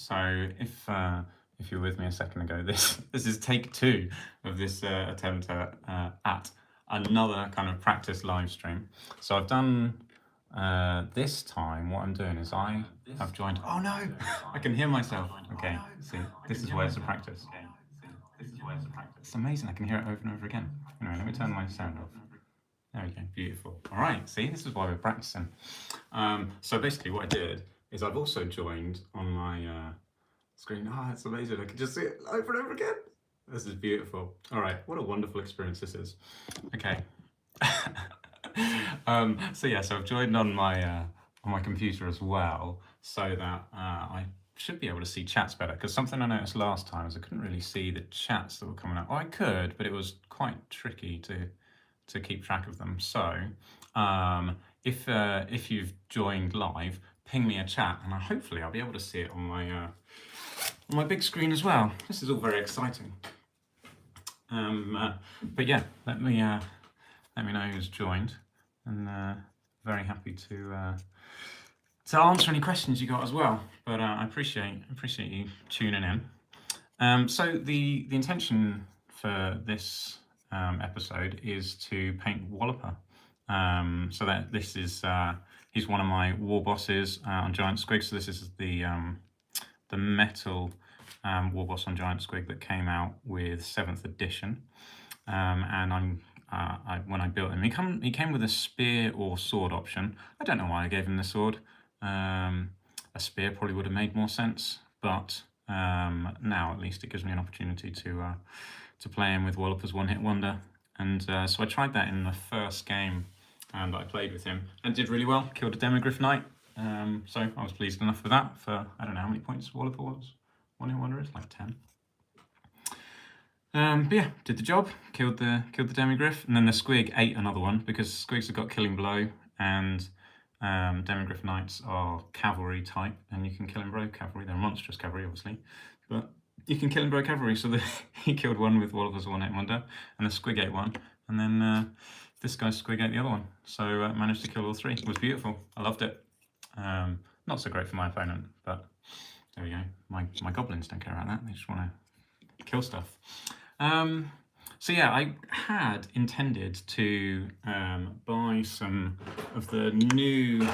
So if you were with me a second ago, this is take 2 of this attempt at another kind of practice live stream. So I've done this time. What I'm doing is I have joined. Oh no, I can hear myself. Okay, see, this is where it's a practice. It's amazing. I can hear it over and over again. Anyway, let me turn my sound off. There we go, beautiful. All right, see, this is why we're practicing. So basically what I did is I've also joined on my screen. Ah, it's amazing, I can just see it over and over again. This is beautiful. All right, what a wonderful experience this is. Okay. So I've joined on my computer as well, so that I should be able to see chats better, because something I noticed last time is I couldn't really see the chats that were coming up. Oh, I could, but it was quite tricky to keep track of them. So if you've joined live, ping me a chat, and hopefully I'll be able to see it on my big screen as well. This is all very exciting. But yeah, let me know who's joined, and very happy to answer any questions you got as well. But I appreciate you tuning in. So the intention for this episode is to paint Wollopa. So that this is he's one of my war bosses on Giant Squig. So this is the metal war boss on Giant Squig that came out with 7th edition. And when I built him, he came with a spear or sword option. I don't know why I gave him the sword. A spear probably would have made more sense, but now at least it gives me an opportunity to play him with Wollopa's one-hit wonder. And so I tried that in the first game that I played with him, and did really well. Killed a Demigryph Knight, so I was pleased enough with that. For I don't know how many points Wollopa was. One-hit wonder is like 10. But yeah, did the job. Killed the Demigryph, and then the Squig ate another one, because Squigs have got Killing Blow, and Demigryph Knights are cavalry type, and you can kill and bro cavalry. They're monstrous cavalry, obviously, but you can kill and bro cavalry. So he killed one with Wollopa's one-hit wonder, and the Squig ate one, and then this guy's Squig ate the other one. So managed to kill all 3. It was beautiful. I loved it. Not so great for my opponent, but there we go. My goblins don't care about that. They just want to kill stuff. So yeah, I had intended to buy some of the new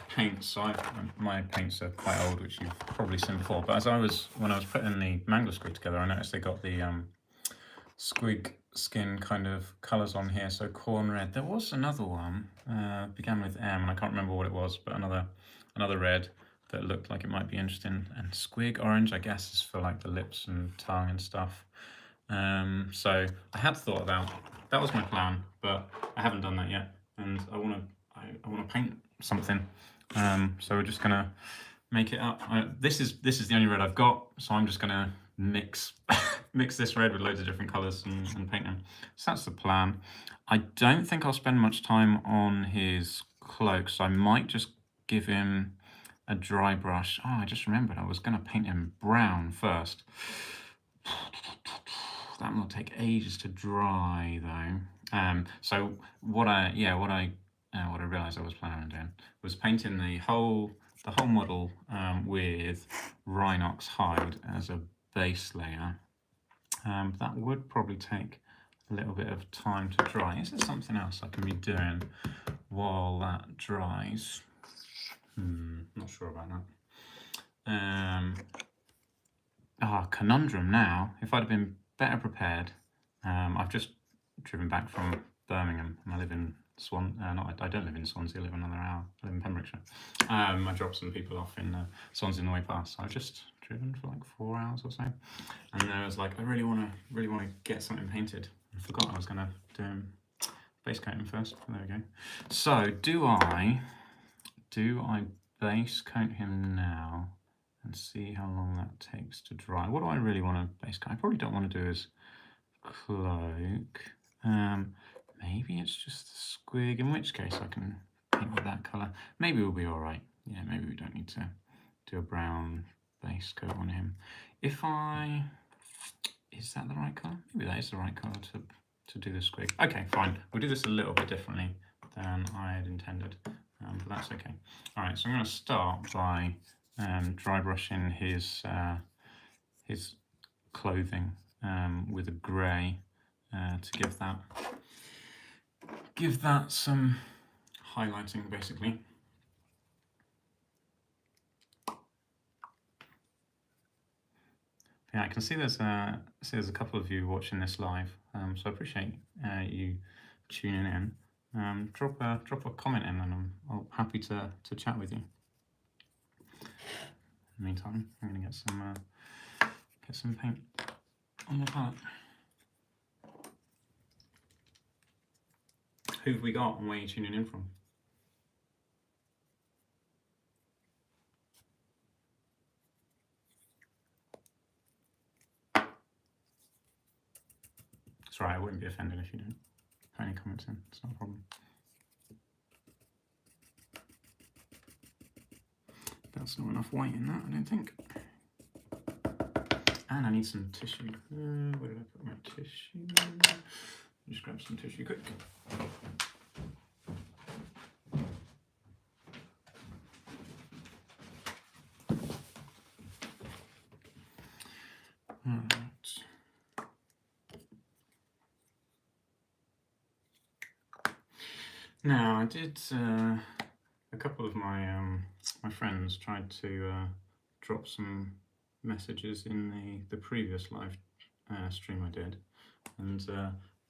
paints. So my paints are quite old, which you've probably seen before. But when I was putting the Mangler Squig together, I noticed they got the Squig skin kind of colours on here. So corn red. There was another one, began with M, and I can't remember what it was, but another red that looked like it might be interesting. And Squig orange, I guess, is for like the lips and tongue and stuff. So I had thought about, that was my plan, but I haven't done that yet, and I want to paint something. So we're just gonna make it up. This is the only red I've got, so I'm just gonna mix this red with loads of different colours and paint them. So that's the plan. I don't think I'll spend much time on his cloak, so I might just give him a dry brush. Oh, I just remembered I was gonna paint him brown first. That will take ages to dry though. So what I realised I was planning on doing was painting the whole model with Rhinox hide as a base layer. That would probably take a little bit of time to dry. Is there something else I can be doing while that dries? Not sure about that. Conundrum now. If I'd have been better prepared. I've just driven back from Birmingham, and I live in I don't live in Swansea, I live another hour. I live in Pembrokeshire. I dropped some people off in Swansea on the way past, so I've just driven for like 4 hours or so. And I was like, I really want to get something painted. I forgot I was going to do base coat him first. There we go. So do I base coat him now and see how long that takes to dry? What do I really want to base coat? I probably don't want to do his cloak. Maybe it's just the Squig, in which case I can paint with that colour. Maybe we'll be alright. Yeah, maybe we don't need to do a brown base coat on him. Is that the right colour? Maybe that is the right colour to do the Squig. Okay, fine. We'll do this a little bit differently than I had intended, but that's okay. Alright, so I'm going to start by dry brushing his clothing with a grey to give that some highlighting, basically. Yeah, I can see there's a couple of you watching this live, so I appreciate you tuning in. Drop a comment in, and I'm happy to chat with you. In the meantime, I'm going to get some paint on the palette. Who have we got, and where are you tuning in from? It's alright, I wouldn't be offended if you don't put any comments in, it's not a problem. That's not enough white in that, I don't think. And I need some tissue. Where did I put my tissue? Just grab some tissue quick. Alright. Now I did a couple of my my friends tried to drop some messages in the previous live stream I did, and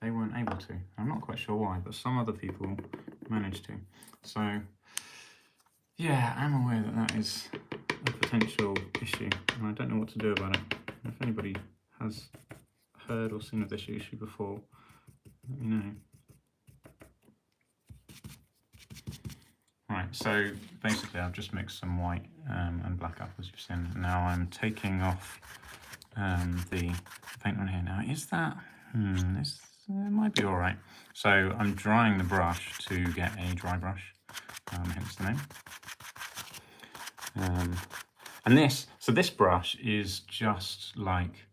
they weren't able to. I'm not quite sure why, but some other people managed to. So yeah, I'm aware that is a potential issue, and I don't know what to do about it. If anybody has heard or seen of this issue before, let me know. Right, so basically I've just mixed some white and black up, as you've seen. Now I'm taking off the paint on here. Now is that, it might be all right. So I'm drying the brush to get a dry brush, hence the name. And this brush is just like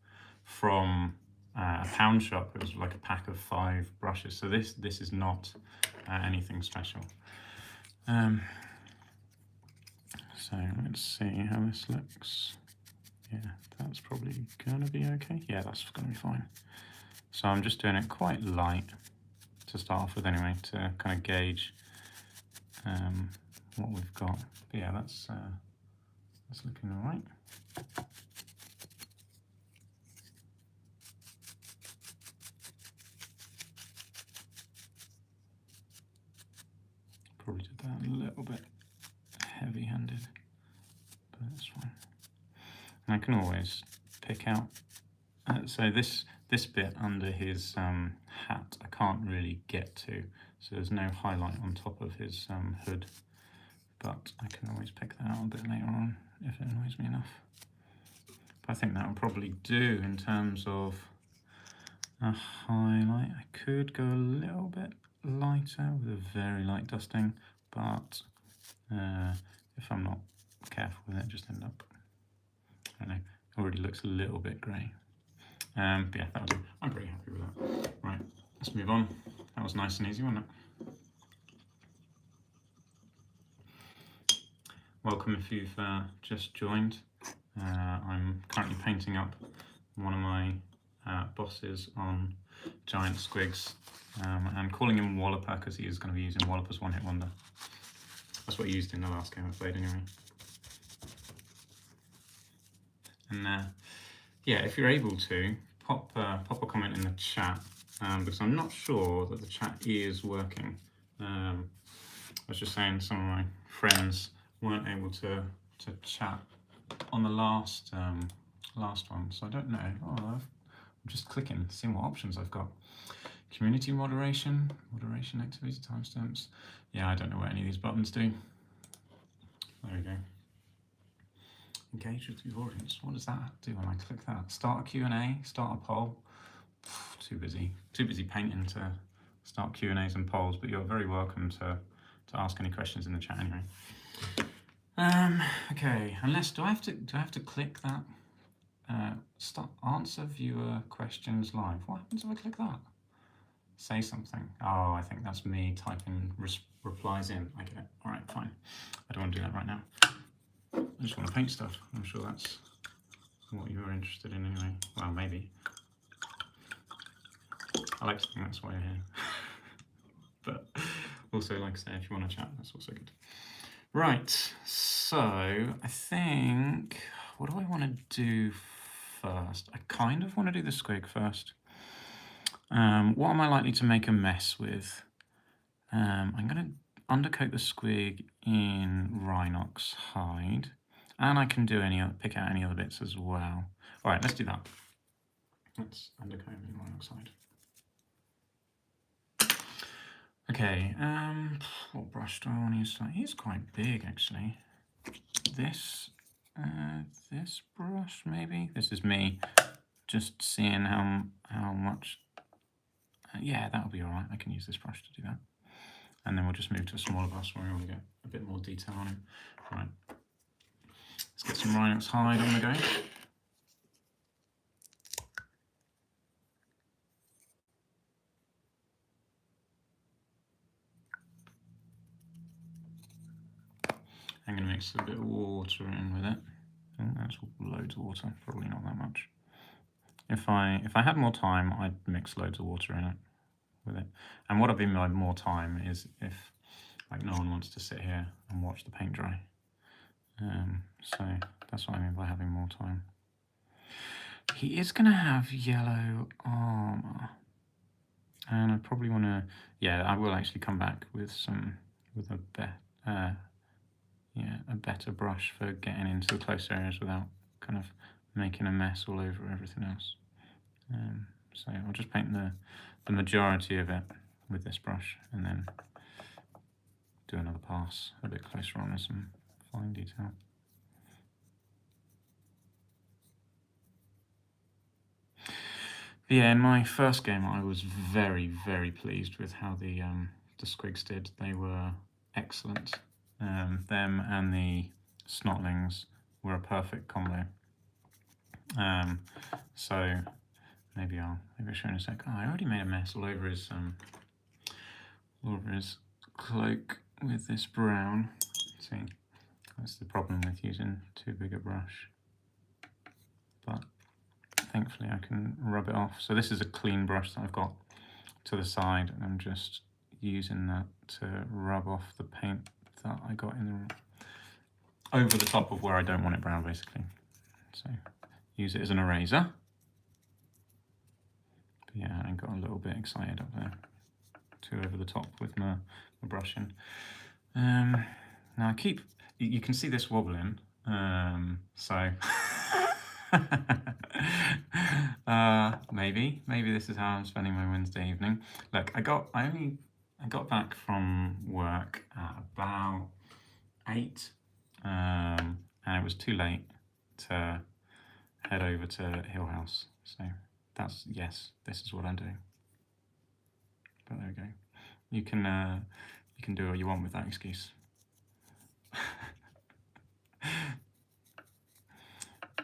from a pound shop. It was like a pack of 5 brushes. So this is not anything special. So let's see how this looks. Yeah, that's probably gonna be okay. Yeah, that's gonna be fine. So I'm just doing it quite light to start off with anyway, to kind of gauge what we've got. But yeah, that's looking all right. Probably did that a little bit heavy-handed, but that's fine. And I can always pick out. So this bit under his hat, I can't really get to. So there's no highlight on top of his hood, but I can always pick that out a bit later on if it annoys me enough. But I think that will probably do in terms of a highlight. I could go a little bit lighter with a very light dusting, but if I'm not careful with it, just end up, I don't know, it already looks a little bit grey. But yeah, that'll do. I'm pretty happy with that. Right, let's move on. That was nice and easy, wasn't it? Welcome if you've just joined. I'm currently painting up one of my bosses on giant squigs. I'm calling him Wollopa because he is going to be using Wollopa's one-hit wonder. That's what he used in the last game I played anyway. And yeah, if you're able to, pop a comment in the chat, because I'm not sure that the chat is working. I was just saying some of my friends weren't able to chat on the last one, so I don't know. Oh, I'm just clicking, seeing what options I've got. Community moderation activity timestamps. Yeah, I don't know what any of these buttons do. There we go. Engage with your audience. What does that do when I click that? Start a Q&A, start a poll. Too busy painting to start Q&As and polls, but you're very welcome to ask any questions in the chat anyway. Okay, unless do I have to click that? Start answer viewer questions live. What happens if I click that? Say something. Oh, I think that's me typing replies in. I get it. All right, fine. I don't want to do that right now. I just want to paint stuff. I'm sure that's what you're interested in anyway. Well, maybe. I like to think that's why you're here. But also, like I say, if you want to chat, that's also good. Right, so I think, what do I want to do first? I kind of want to do the squig first. What am I likely to make a mess with? I'm going to undercoat the squig in Rhinox hide, and I can do pick out any other bits as well. All right, let's do that. Let's undercoat in Rhinox hide. Okay, what brush do I want to use? He's quite big actually. This brush maybe. This is me just seeing how much. Yeah, that'll be all right. I can use this brush to do that. And then we'll just move to a smaller brush where we want to get a bit more detail on him. Right. Let's get some Rhinox hide on the go. I'm going to mix a bit of water in with it. Oh, that's loads of water, probably not that much. If I had more time, I'd mix loads of water in it with it. And what I mean by more time is if like no one wants to sit here and watch the paint dry. So that's what I mean by having more time. He is going to have yellow armor. And I probably want to, yeah, I will actually come back with a better brush for getting into the close areas without kind of making a mess all over everything else. So I'll just paint the majority of it with this brush and then do another pass a bit closer on with some fine detail. But yeah, in my first game I was very, very pleased with how the squigs did. They were excellent. Them and the snotlings were a perfect combo. So maybe I'll show in a sec. Oh, I already made a mess all over his cloak with this brown. See, that's the problem with using too big a brush. But thankfully I can rub it off. So this is a clean brush that I've got to the side, and I'm just using that to rub off the paint that I got in over the top of where I don't want it brown, basically. So use it as an eraser. But yeah, I got a little bit excited up there. Too over the top with my brushing. Now you can see this wobbling. So maybe this is how I'm spending my Wednesday evening. Look, I got back from work at about 8, and it was too late to head over to Hill House. So yes, this is what I'm doing. But there we go. You can do what you want with that excuse.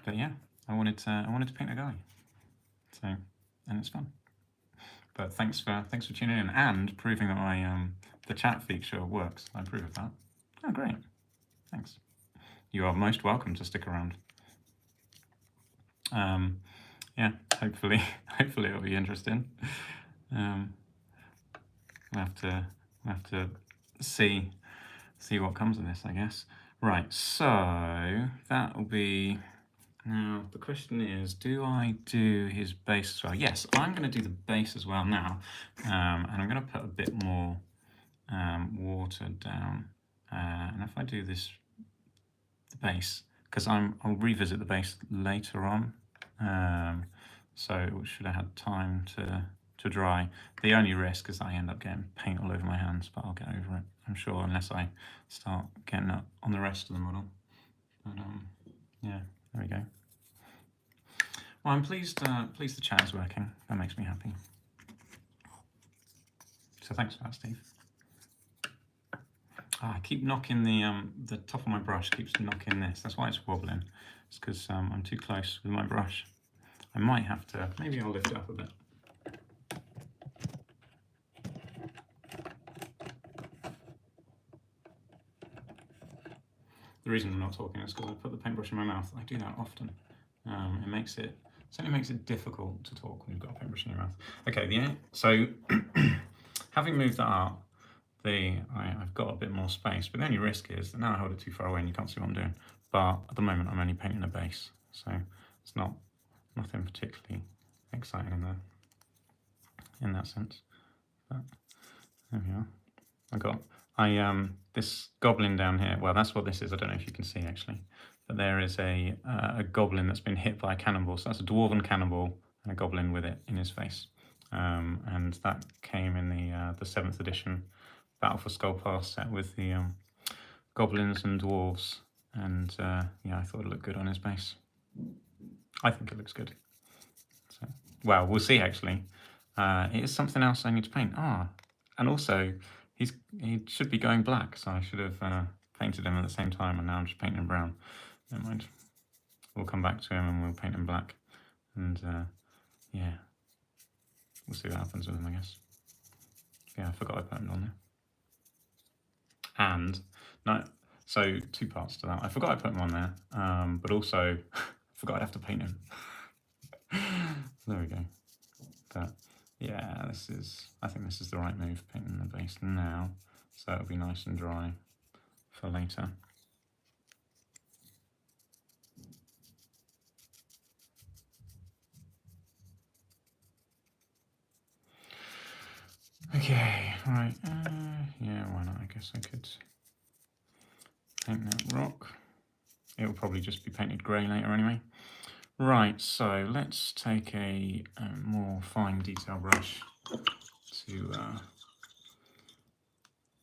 But yeah, I wanted to paint a guy. So, and it's fun. But thanks for tuning in and proving that my the chat feature works. I approve of that. Oh, great. Thanks. You are most welcome to stick around. Yeah, hopefully it'll be interesting. We'll have to see what comes of this, I guess. Right, so that'll be. Now the question is, do I do his base as well? Yes, I'm going to do the base as well now, and I'm going to put a bit more water down. And if I do the base, because I'll revisit the base later on, so it should have had time to dry. The only risk is that I end up getting paint all over my hands, but I'll get over it, I'm sure, unless I start getting it on the rest of the model. But yeah, there we go. Well, I'm pleased the chat is working. That makes me happy. So thanks for that, Steve. I keep knocking the top of my brush keeps knocking this. That's why it's wobbling. It's because I'm too close with my brush. I might have to, maybe I'll lift it up a bit. The reason I'm not talking is because I put the paintbrush in my mouth. I do that often. It certainly makes it difficult to talk when you've got a paintbrush in your mouth. Okay, so having moved that up, I've got a bit more space, but the only risk is that now I hold it too far away and you can't see what I'm doing. But at the moment I'm only painting the base, so it's nothing particularly exciting in that sense. But there we are. This goblin down here. Well, that's what this is. I don't know if you can see actually, but there is a goblin that's been hit by a cannonball. So that's a dwarven cannonball and a goblin with it in his face. And that came in the 7th edition Battle for Skull Pass set with the goblins and dwarves. And yeah, I thought it looked good on his base. I think it looks good. So, well, we'll see actually. It is something else I need to paint. And also he should be going black, so I should have painted him at the same time, and now I'm just painting him brown. Never mind. We'll come back to him and we'll paint him black. And yeah, we'll see what happens with him, I guess. Yeah, I forgot I put him on there. And no, so 2 parts to that. I forgot I put him on there, but also I forgot I'd have to paint him. There we go. But yeah, I think this is the right move, painting the base now, so it'll be nice and dry for later. Okay, right, yeah, why not? I guess I could paint that rock. It will probably just be painted grey later anyway. Right, so let's take a more fine detail brush to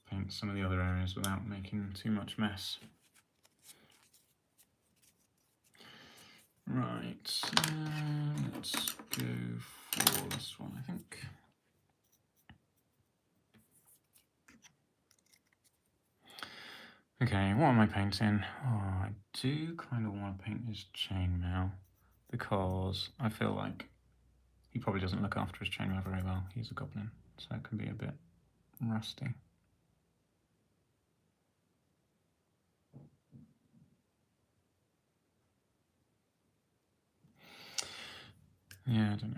paint some of the other areas without making too much mess. Right, let's go for this one, I think. Okay, what am I painting? I do kind of want to paint his chainmail because I feel like he probably doesn't look after his chainmail very well. He's a goblin, so it can be a bit rusty. Yeah, I don't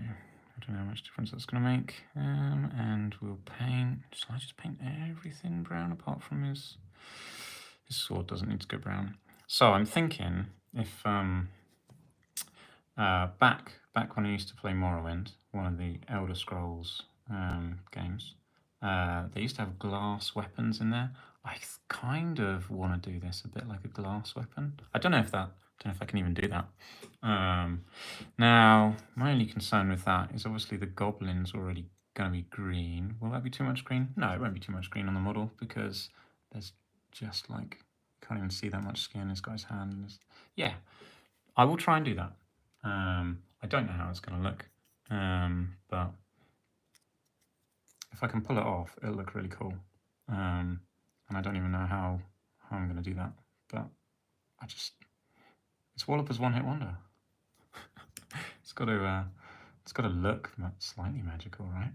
know how much difference that's going to make. And we'll paint. Shall I just paint everything brown apart from his sword? Doesn't need to go brown. So I'm thinking if back when I used to play Morrowind, one of the Elder Scrolls games, they used to have glass weapons in there. I kind of want to do this a bit like a glass weapon. I don't know if I can even do that. Now, my only concern with that is obviously the goblin's already going to be green. Will that be too much green? No, it won't be too much green on the model because there's just like, can't even see that much skin. This guy's hand. Yeah, I will try and do that. I don't know how it's going to look, but if I can pull it off, it'll look really cool. And I don't even know how I'm going to do that, but it's Wollopa's one-hit wonder. It's got to look slightly magical, right?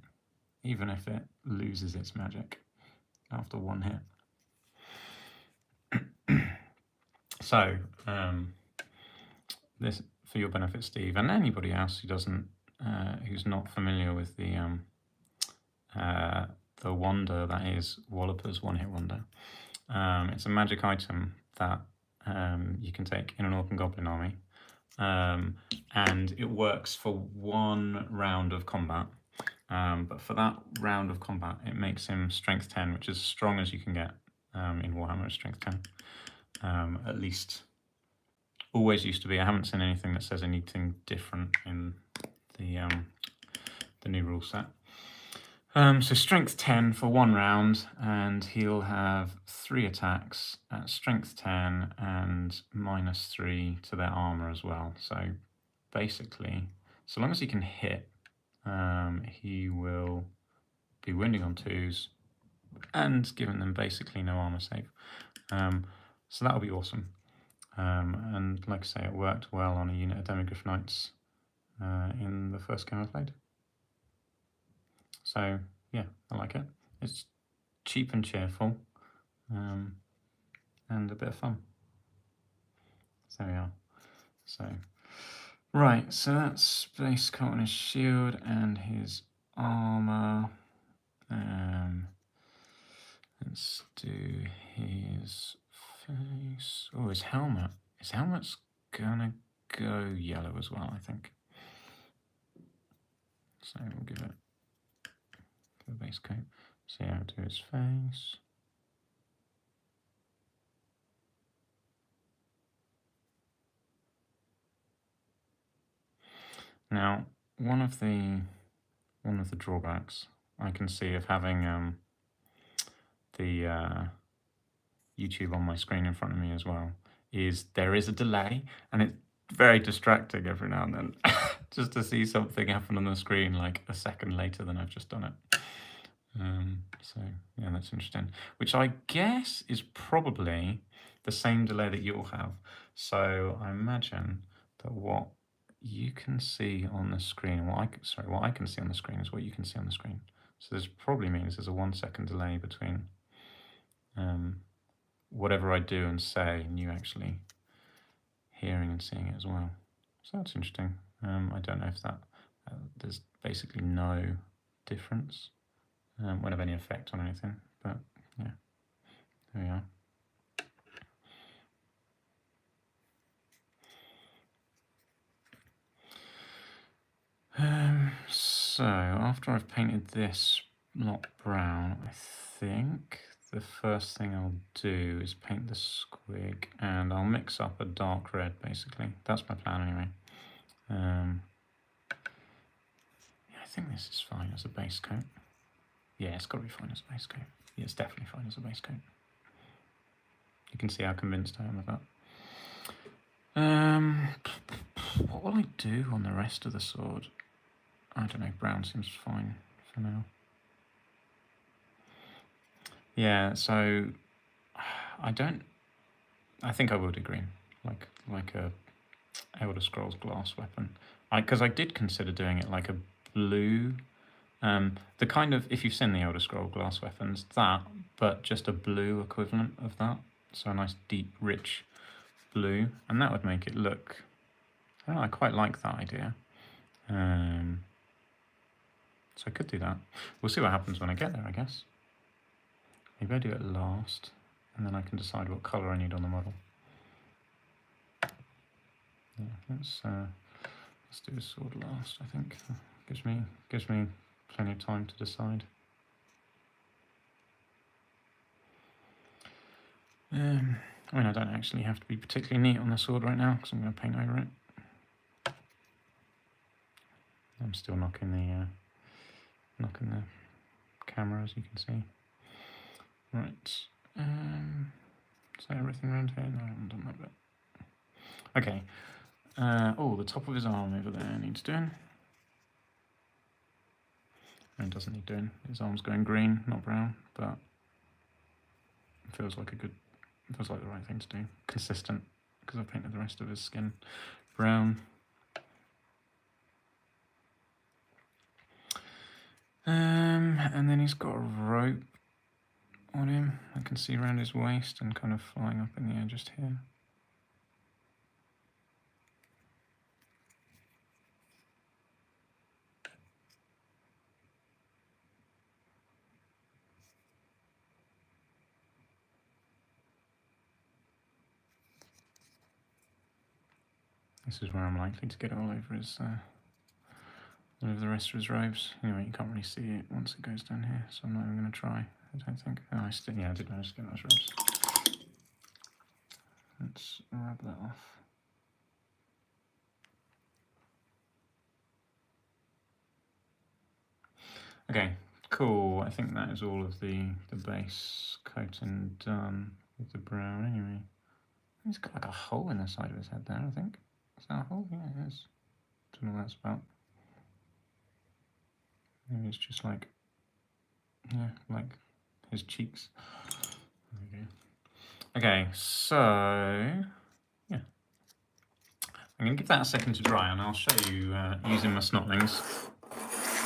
Even if it loses its magic after one hit. So, this for your benefit, Steve, and anybody else who's not familiar with the wonder that is Wollopa's one-hit wonder. It's a magic item that you can take in an orc and goblin army, and it works for 1 round of combat. But for that round of combat, it makes him strength 10, which is as strong as you can get in Warhammer strength 10. At least always used to be. I haven't seen anything that says anything different in the new rule set. So strength 10 for 1 round, and he'll have 3 attacks at strength 10 and -3 to their armor as well. So basically, so long as he can hit, he will be wounding on 2s and giving them basically no armor save. So that'll be awesome. And like I say, it worked well on a unit of Demigryph Knights in the first game I played. So yeah, I like it. It's cheap and cheerful, and a bit of fun. So there we are. So, right, so that's Space Colt and his shield and his armor. Let's do his face. Oh, his helmet. His helmet's gonna go yellow as well, I think. So we'll give it the base coat. See how to do his face. Now, one of the drawbacks I can see of having the YouTube on my screen in front of me as well is there is a delay, and it's very distracting every now and then just to see something happen on the screen like a second later than I've just done it. So yeah, that's interesting, which I guess is probably the same delay that you'll have. So I imagine that what you can see on the screen, what I can see on the screen is what you can see on the screen. So this probably means there's a 1 second delay between whatever I do and say and you actually hearing and seeing it as well. So that's interesting. I don't know if that there's basically no difference. Won't have any effect on anything, but yeah, there we are. So after I've painted this lot brown, I think the first thing I'll do is paint the squig, and I'll mix up a dark red, basically. That's my plan anyway. Yeah, I think this is fine as a base coat. Yeah, it's got to be fine as a base coat. Yeah, it's definitely fine as a base coat. You can see how convinced I am of that. What will I do on the rest of the sword? I don't know, brown seems fine for now. Yeah, so I think I will do green, like a Elder Scrolls glass weapon. Because I did consider doing it like a blue, the kind of, if you've seen the Elder Scroll glass weapons, that, but just a blue equivalent of that. So a nice deep, rich blue, and that would make it look, I don't know, I quite like that idea. So I could do that. We'll see what happens when I get there, I guess. Maybe I do it last, and then I can decide what colour I need on the model. Yeah, let's do a sword last, I think. Gives me plenty of time to decide. I mean, I don't actually have to be particularly neat on the sword right now, because I'm going to paint over it. I'm still knocking the camera, as you can see. Right. Is that everything around here? No, I haven't done that bit. Okay. Oh, the top of his arm over there needs doing. It doesn't need doing. His arm's going green, not brown, but it feels like the right thing to do. Consistent, because I've painted the rest of his skin brown. And then he's got a rope on him. I can see around his waist and kind of flying up in the air just here. This is where I'm likely to get all over his, all over the rest of his robes. Anyway, you can't really see it once it goes down here, so I'm not even going to try, I don't think. Oh, I did manage to get those robes. Let's rub that off. Okay, cool. I think that is all of the base coating done with the brown anyway. He's got like a hole in the side of his head there, I think. Is that a hole? Yeah, it is. Don't know what that's about. Maybe it's just like, yeah, like his cheeks. There we go. Okay, so, yeah. I'm going to give that a second to dry, and I'll show you using my snotlings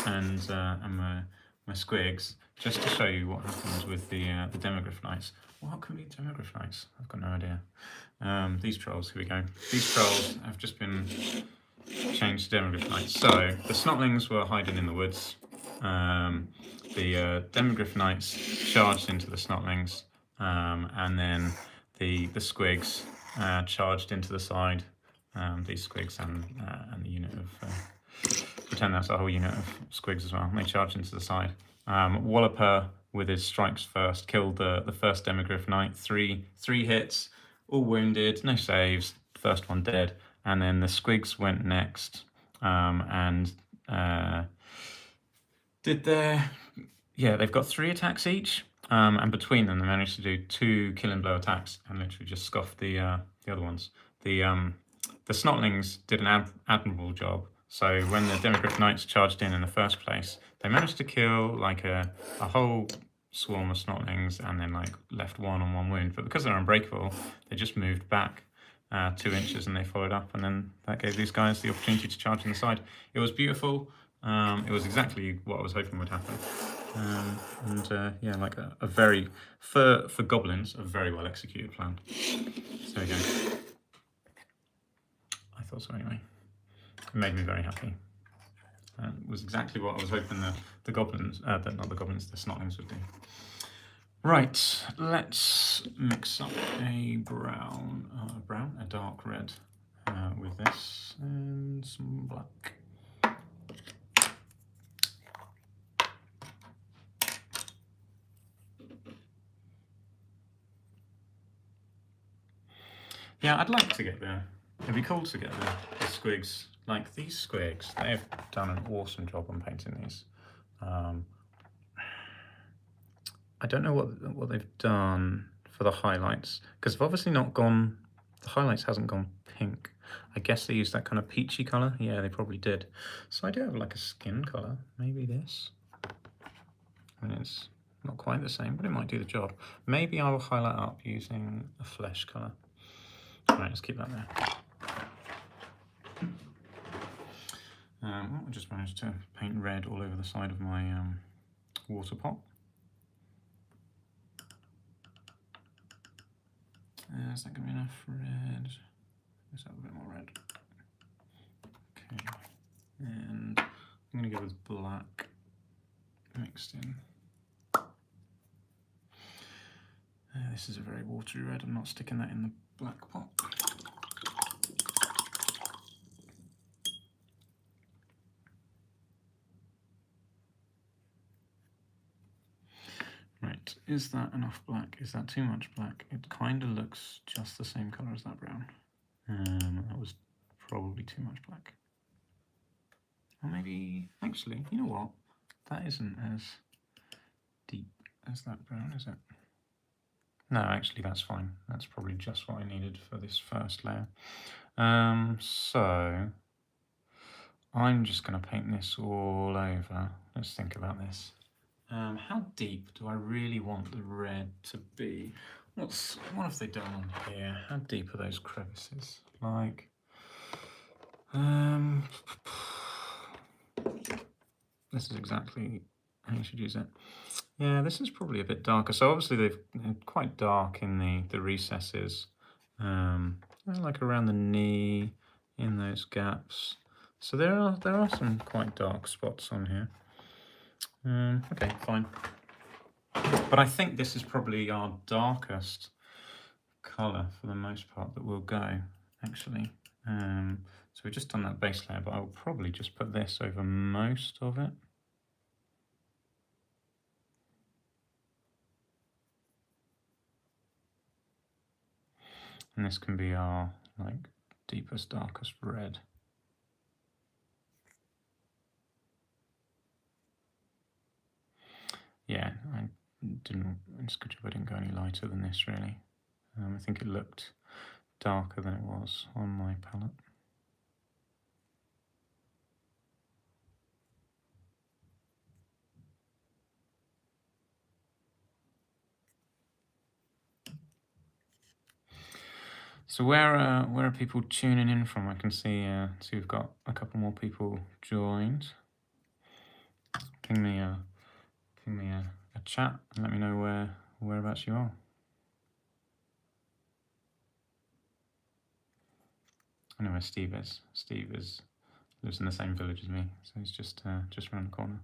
and my my squigs, just to show you what happens with the Demogryph Knights. What can be Demogryph Knights? I've got no idea. These trolls, here we go. These trolls have just been changed to Demogryph Knights. So the Snotlings were hiding in the woods. The Demogryph Knights charged into the Snotlings, and then the squigs charged into the side. These squigs and the unit of pretend that's a whole unit of squigs as well. And they charged into the side. Wollopa with his strikes first killed the first Demogryph Knight. Three hits, all wounded, no saves. First one dead. And then the squigs went next, and did their... Yeah, they've got 3 attacks each, and between them they managed to do 2 killing blow attacks and literally just scoffed the other ones. The Snotlings did an admirable job. So when the Demogryph Knights charged in the first place, they managed to kill like a whole swarm of Snotlings and then like left 1 on 1 wound. But because they're unbreakable, they just moved back 2 inches and they followed up, and then that gave these guys the opportunity to charge in the side. It was beautiful. It was exactly what I was hoping would happen. Yeah, like a very, for goblins, a very well executed plan. So there we go. I thought so anyway. It made me very happy. It was exactly what I was hoping the goblins, not the goblins, the Snotlings would do. Right, let's mix up a a dark red with this, and some black. Yeah, I'd like to get there. It'd be cool to get the squigs. Like these squigs, they've done an awesome job on painting these. I don't know what they've done for the highlights, because they've obviously not gone, the highlights hasn't gone pink. I guess they used that kind of peachy colour. Yeah, they probably did. So I do have like a skin colour, maybe this. I mean, it's not quite the same, but it might do the job. Maybe I will highlight up using a flesh colour. Right, let's keep that there. I just managed to paint red all over the side of my water pot. Is that going to be enough red? Let's have a bit more red. Okay, and I'm going to go with black mixed in. This is a very watery red. I'm not sticking that in the black pot. Right, is that enough black? Is that too much black? It kind of looks just the same colour as that brown. That was probably too much black. Or maybe, actually, you know what? That isn't as deep as that brown, is it? No, actually that's fine. That's probably just what I needed for this first layer. So I'm just going to paint this all over. Let's think about this. How deep do I really want the red to be? What have they done on here? How deep are those crevices? Like, this is exactly how you should use it. Yeah, this is probably a bit darker. So obviously they're quite dark in the recesses, like around the knee, in those gaps. So there are some quite dark spots on here. Okay, fine. But I think this is probably our darkest colour for the most part that will go, actually. So we've just done that base layer, but I will probably just put this over most of it. And this can be our like deepest, darkest red. Yeah, it's a good job I didn't go any lighter than this really. I think it looked darker than it was on my palette. So where are people tuning in from? I can see we've got a couple more people joined. Ping me a ping me a chat and let me know whereabouts you are. I know where Steve is. Steve lives in the same village as me, so he's just around the corner.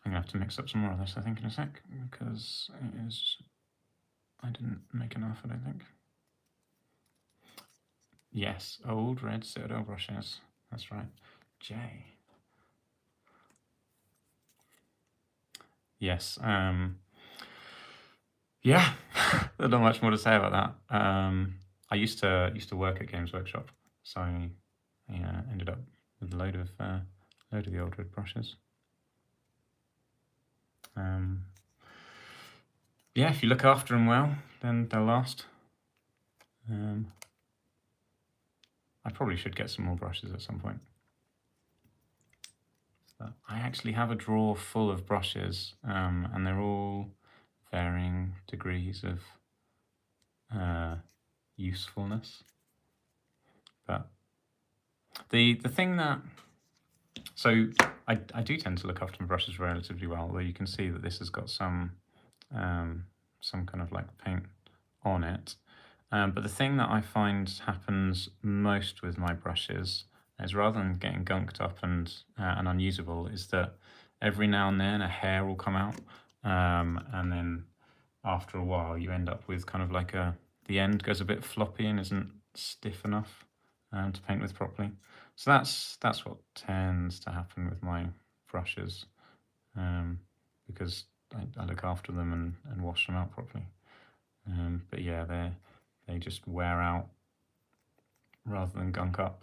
I'm gonna have to mix up some more of this, I think, in a sec, because I didn't make enough, I don't think. Yes, old red Citadel brushes. That's right. J. Yes. Yeah. There's not much more to say about that. I used to work at Games Workshop, so I ended up with a load of the old red brushes. Yeah, if you look after them well, then they'll last. I probably should get some more brushes at some point. I actually have a drawer full of brushes, and they're all varying degrees of usefulness. But the thing that, so I do tend to look after my brushes relatively well, although you can see that this has got some kind of like paint on it. But the thing that I find happens most with my brushes is, rather than getting gunked up and unusable, is that every now and then a hair will come out, and then after a while you end up with kind of like the end goes a bit floppy and isn't stiff enough to paint with properly. So that's what tends to happen with my brushes, because I look after them and wash them out properly. But yeah, they just wear out rather than gunk up.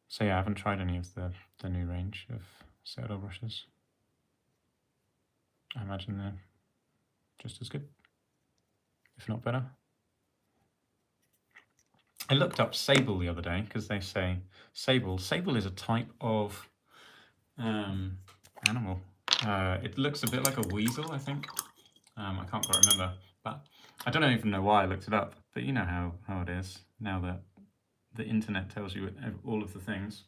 So yeah, I haven't tried any of the new range of Citadel brushes. I imagine they're just as good, if not better. I looked up sable the other day because they say sable is a type of animal. It looks a bit like a weasel, I think. I can't quite remember, but I don't even know why I looked it up. But you know how it is now that the internet tells you all of the things.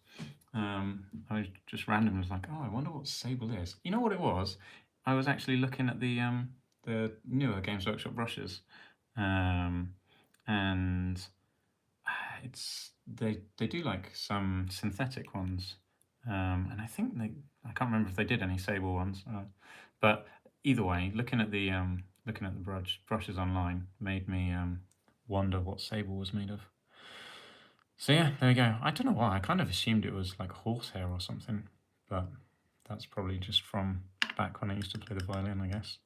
I just randomly was like, oh, I wonder what sable is. You know what it was? I was actually looking at the newer Games Workshop brushes, and they do like some synthetic ones, and I think I can't remember if they did any sable ones, but either way, looking at the brushes online made me wonder what sable was made of. So yeah, there we go. I don't know why, I kind of assumed it was like horsehair or something, but that's probably just from back when I used to play the violin, I guess.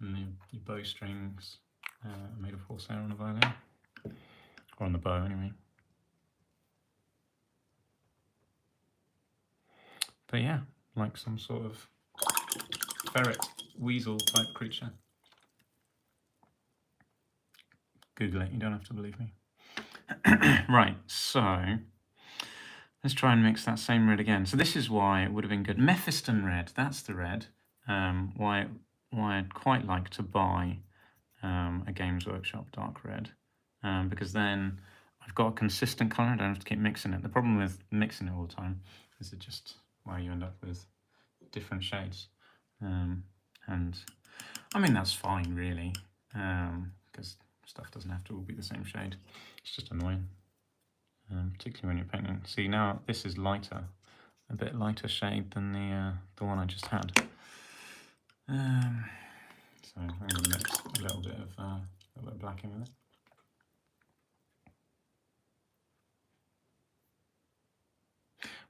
And the bowstrings are made of horsehair on the violin, or on the bow anyway. But yeah, like some sort of ferret, weasel type creature. Google it, you don't have to believe me. Right, so let's try and mix that same red again. So this is why it would have been good. Mephiston red, that's the red. Why I'd quite like to buy a Games Workshop dark red, because then I've got a consistent colour, I don't have to keep mixing it. The problem with mixing it all the time is it just, well, you end up with different shades. And I mean, that's fine really, because stuff doesn't have to all be the same shade. It's just annoying, particularly when you're painting. See, now this is lighter, a bit lighter shade than the one I just had. So I'm going to mix a little bit of black in with it.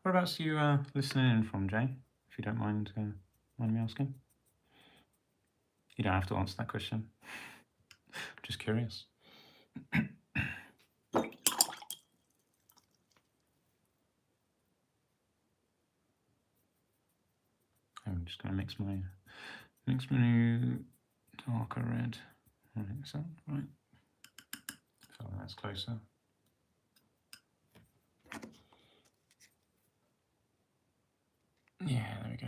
Whereabouts are you listening in from, Jay? If you don't mind me asking. You don't have to answer that question. Just curious. I'm just going to mix my new darker red. I think so, right? So that's closer.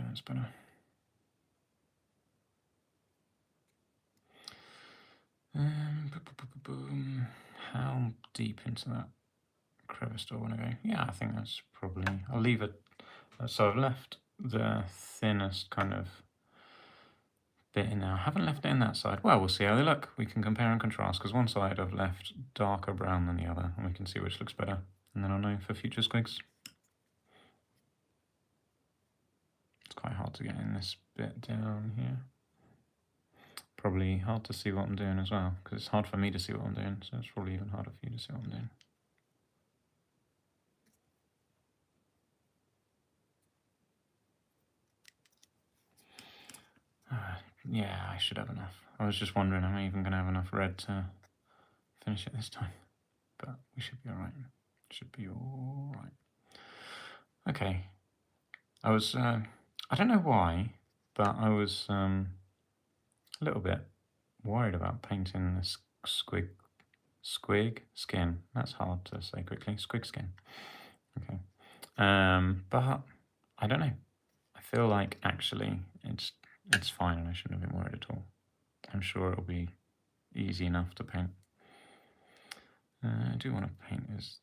that's better. Boom. How deep into that crevice do I want to go? Yeah, I think that's probably... I'll leave it... So I've left the thinnest kind of bit in there. I haven't left it in that side. Well, we'll see how they look. We can compare and contrast, because one side I've left darker brown than the other, and we can see which looks better. And then I'll know for future squigs. It's quite hard to get in this bit down here. Probably hard to see what I'm doing as well, because it's hard for me to see what I'm doing, so it's probably even harder for you to see what I'm doing. Yeah, I should have enough. I was just wondering, am I even going to have enough red to finish it this time? But we should be alright. Should be alright. Okay. I was, I don't know why, but I was a little bit worried about painting this squig skin. That's hard to say quickly. Squig skin. Okay. But I don't know. I feel like actually it's fine and I shouldn't have been worried at all. I'm sure it'll be easy enough to paint. I do want to paint his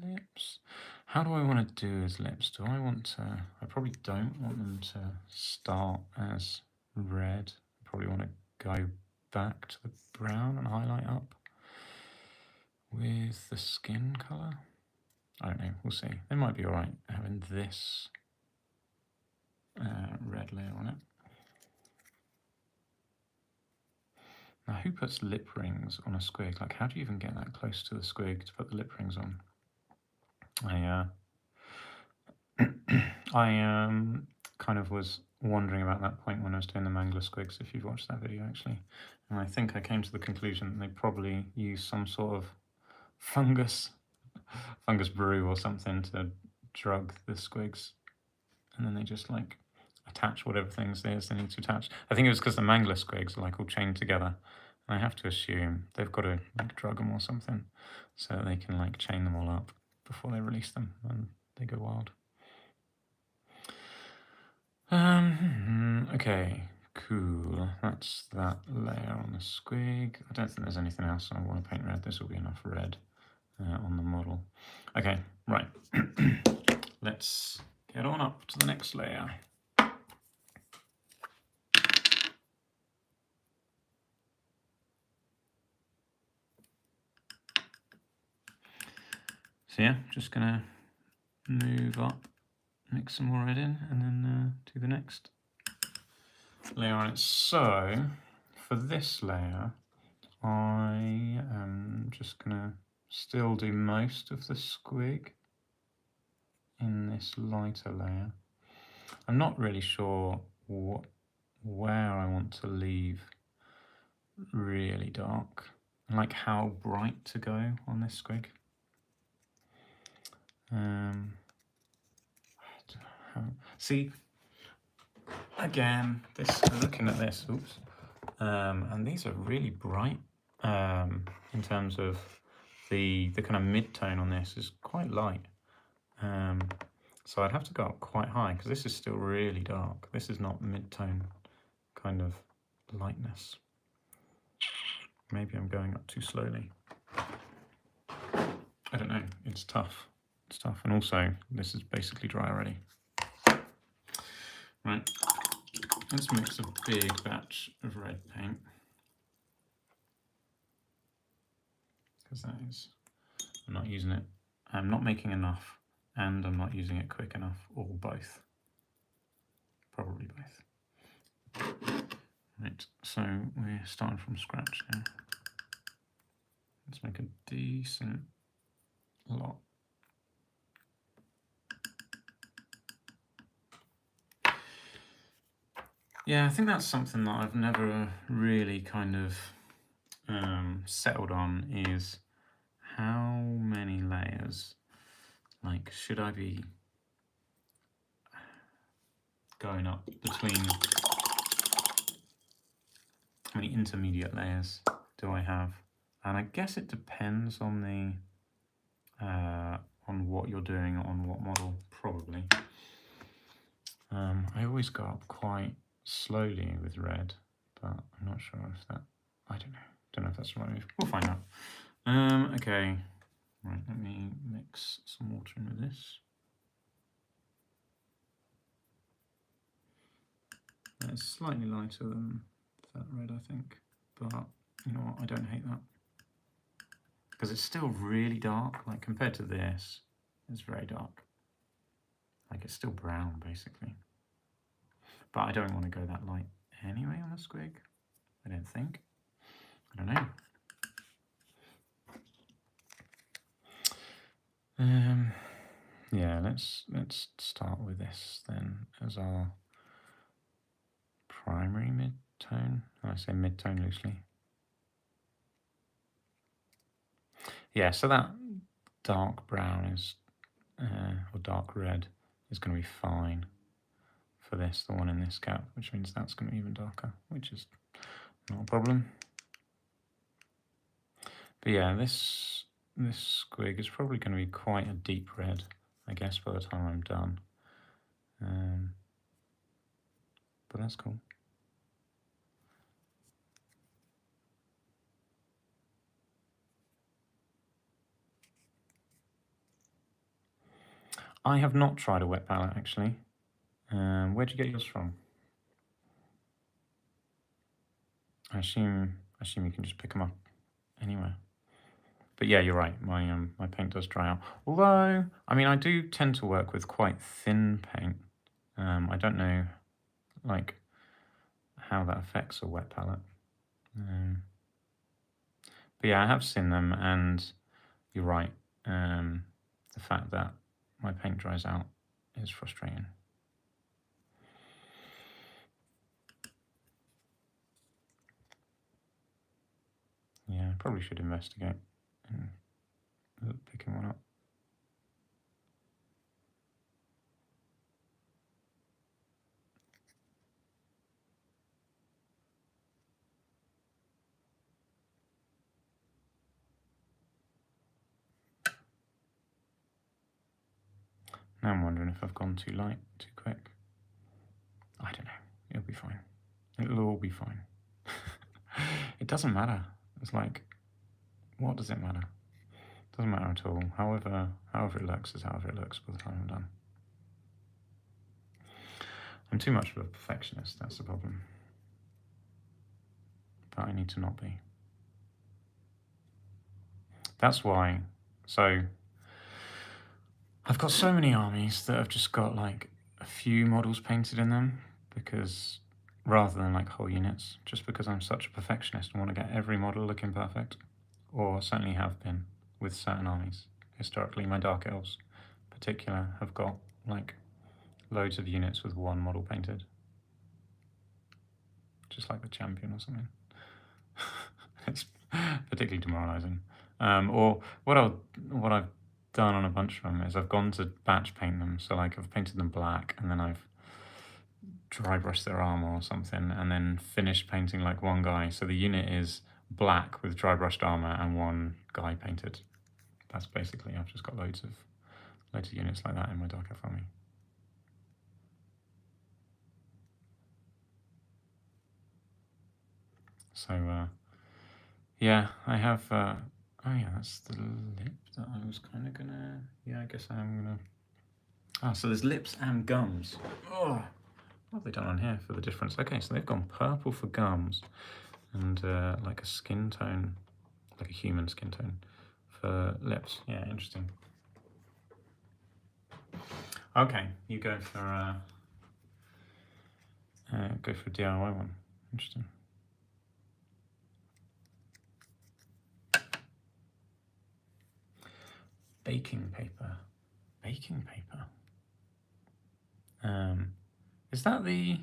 lips. How do I want to do his lips? Do I want to... I probably don't want them to start as red. I probably want to go back to the brown and highlight up with the skin colour. I don't know, we'll see. They might be alright having this red layer on it. Now, who puts lip rings on a squig? Like, how do you even get that close to the squig to put the lip rings on? I kind of was wondering about that point when I was doing the mangler squigs, if you've watched that video, actually. And I think I came to the conclusion that they probably use some sort of fungus brew or something to drug the squigs. And then they just, like, attach whatever things there is they need to attach. I think it was because the mangler squigs are, like, all chained together. And I have to assume they've got to, like, drug them or something so that they can, like, chain them all up before they release them and they go wild. Okay, cool. That's that layer on the squig. I don't think there's anything else I want to paint red. This will be enough red on the model. Okay, right. Let's get on up to the next layer. So yeah, just gonna move up, mix some more red in, and then do the next layer on it. So for this layer, I am just gonna still do most of the squig in this lighter layer. I'm not really sure where I want to leave really dark, and like how bright to go on this squig. See, again, looking at this, oops, and these are really bright in terms of the kind of mid-tone on this is quite light. So I'd have to go up quite high because this is still really dark. This is not mid-tone kind of lightness. Maybe I'm going up too slowly. I don't know, it's tough. It's tough, and also this is basically dry already. Right, let's mix a big batch of red paint. Because that is, I'm not using it, I'm not making enough, and I'm not using it quick enough, or both. Probably both. Right, so we're starting from scratch now. Let's make a decent lot. Yeah, I think that's something that I've never really kind of settled on, is how many layers, like, should I be going up between, how many intermediate layers do I have? And I guess it depends on the on what you're doing on what model, probably. I always go up quite slowly with red, but I'm not sure if that, I don't know. Don't know if that's the right move. We'll find out. Okay. Right, let me mix some water in with this. It's slightly lighter than that red, I think, but you know what, I don't hate that. Because it's still really dark, like compared to this, it's very dark. Like it's still brown, basically. But I don't want to go that light anyway on the squig, I don't think. I don't know. Yeah, let's start with this then as our primary mid-tone. I say mid-tone loosely. Yeah, so that dark brown is, or dark red is going to be fine for this, the one in this gap, which means that's going to be even darker, which is not a problem. But yeah, this squig is probably going to be quite a deep red, I guess, by the time I'm done. But that's cool. I have not tried a wet palette, actually. Where'd you get yours from? I assume you can just pick them up anywhere. But yeah, you're right. My paint does dry out. Although, I mean, I do tend to work with quite thin paint. I don't know, like, how that affects a wet palette. But yeah, I have seen them, and you're right. The fact that my paint dries out is frustrating. Yeah, I probably should investigate in picking one up. Now I'm wondering if I've gone too light, too quick. I don't know. It'll be fine. It'll all be fine. It doesn't matter. It's like, what does it matter? It doesn't matter at all. However it looks is however it looks by the time I'm done. I'm too much of a perfectionist, that's the problem. But I need to not be. That's why, so I've got so many armies that have just got like a few models painted in them, because rather than like whole units, just because I'm such a perfectionist and want to get every model looking perfect, or certainly have been with certain armies. Historically, my Dark Elves in particular have got like loads of units with one model painted, just like the champion or something. It's particularly demoralizing. Or what I've done on a bunch of them is I've gone to batch paint them. So like I've painted them black, and then I've dry brushed their armor or something, and then finished painting like one guy. So the unit is black with dry brushed armor and one guy painted. That's basically, I've just got loads of units like that in my Dark Elf army. So yeah, I have. Oh yeah, that's the lip that I was kind of gonna. Yeah, I guess I'm gonna. Ah, so there's lips and gums. Oh, what have they done on here for the difference? Okay, so they've gone purple for gums, and like a skin tone, like a human skin tone, for lips. Yeah, interesting. Okay, you go for a DIY one. Interesting. Baking paper. Baking paper. Is that the...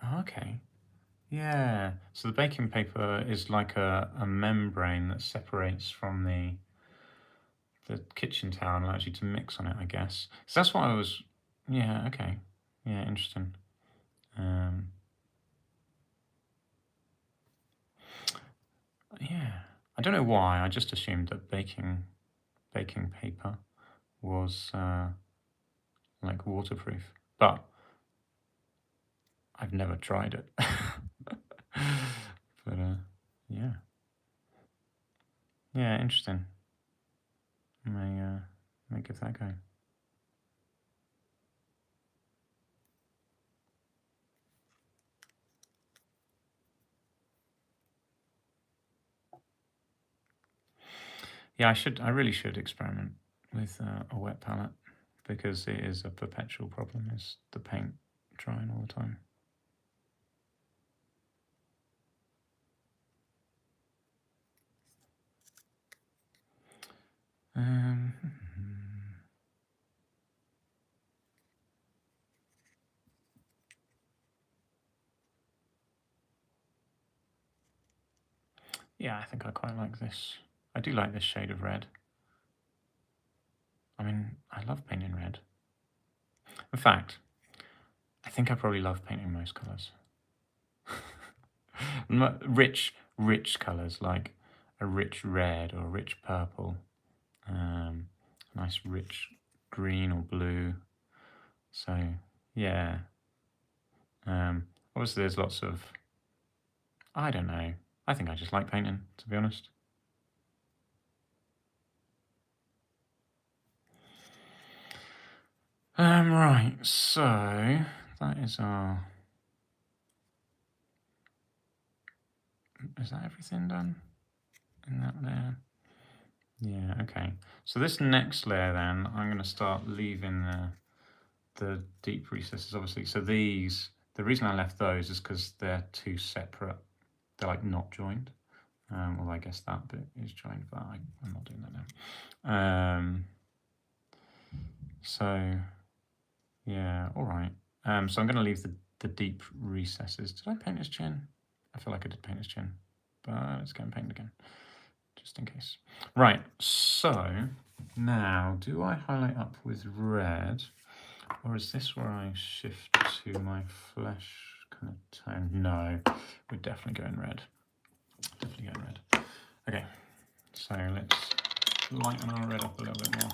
Oh, okay. Yeah. So the baking paper is like a membrane that separates from the kitchen towel and allows you to mix on it, I guess. So that's what I was... Yeah, okay. Yeah, interesting. Yeah. I don't know why. I just assumed that baking paper was like waterproof, but I've never tried it. But yeah. Yeah, interesting. May give that a go. Yeah, I really should experiment with a wet palette, because it is a perpetual problem, is the paint drying all the time. Yeah, I think I quite like this. I do like this shade of red. I mean, I love painting red. In fact, I think I probably love painting most colours. Rich colours, like a rich red or a rich purple, nice rich green or blue. So yeah, obviously there's lots of, I don't know, I think I just like painting, to be honest. Right, so that is our, is that everything done in that layer? Yeah, okay. So this next layer then, I'm going to start leaving the deep recesses, obviously. So these, the reason I left those is because they're two separate, they're like not joined. Well, I guess that bit is joined, but I'm not doing that now. So yeah, all right. So I'm going to leave the deep recesses. Did I paint his chin? I feel like I did paint his chin, but let's go and paint again, just in case. Right, so now, do I highlight up with red, or is this where I shift to my flesh kind of tone? No, we're definitely going red. Definitely going red. Okay, so let's lighten our red up a little bit more.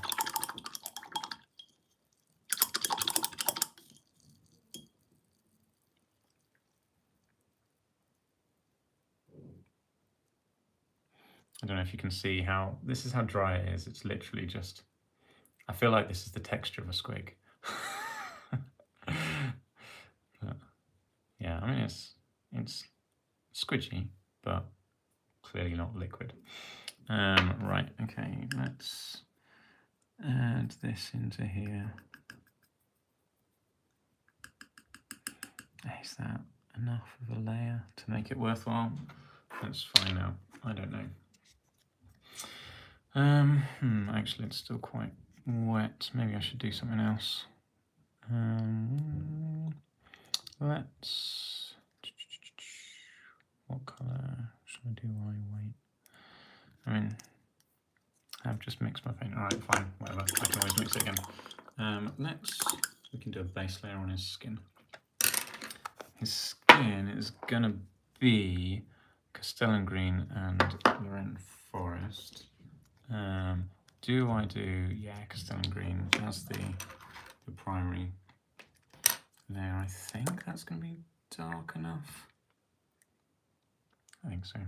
I don't know if you can see how, this is how dry it is. It's literally just, I feel like this is the texture of a squig. But, yeah, I mean, it's squidgy, but clearly not liquid. Right, okay, let's add this into here. Is that enough of a layer to make it worthwhile? Let's find out. I don't know. Actually, it's still quite wet. Maybe I should do something else. Let's. What colour should I do while I wait? I mean, I've just mixed my paint. All right, fine, whatever. I can always mix it again. We can do a base layer on his skin. His skin is gonna be Castellan Green and Lorraine Forest. Do I do, yeah, Castellan Green as the primary layer? I think that's gonna be dark enough. I think so.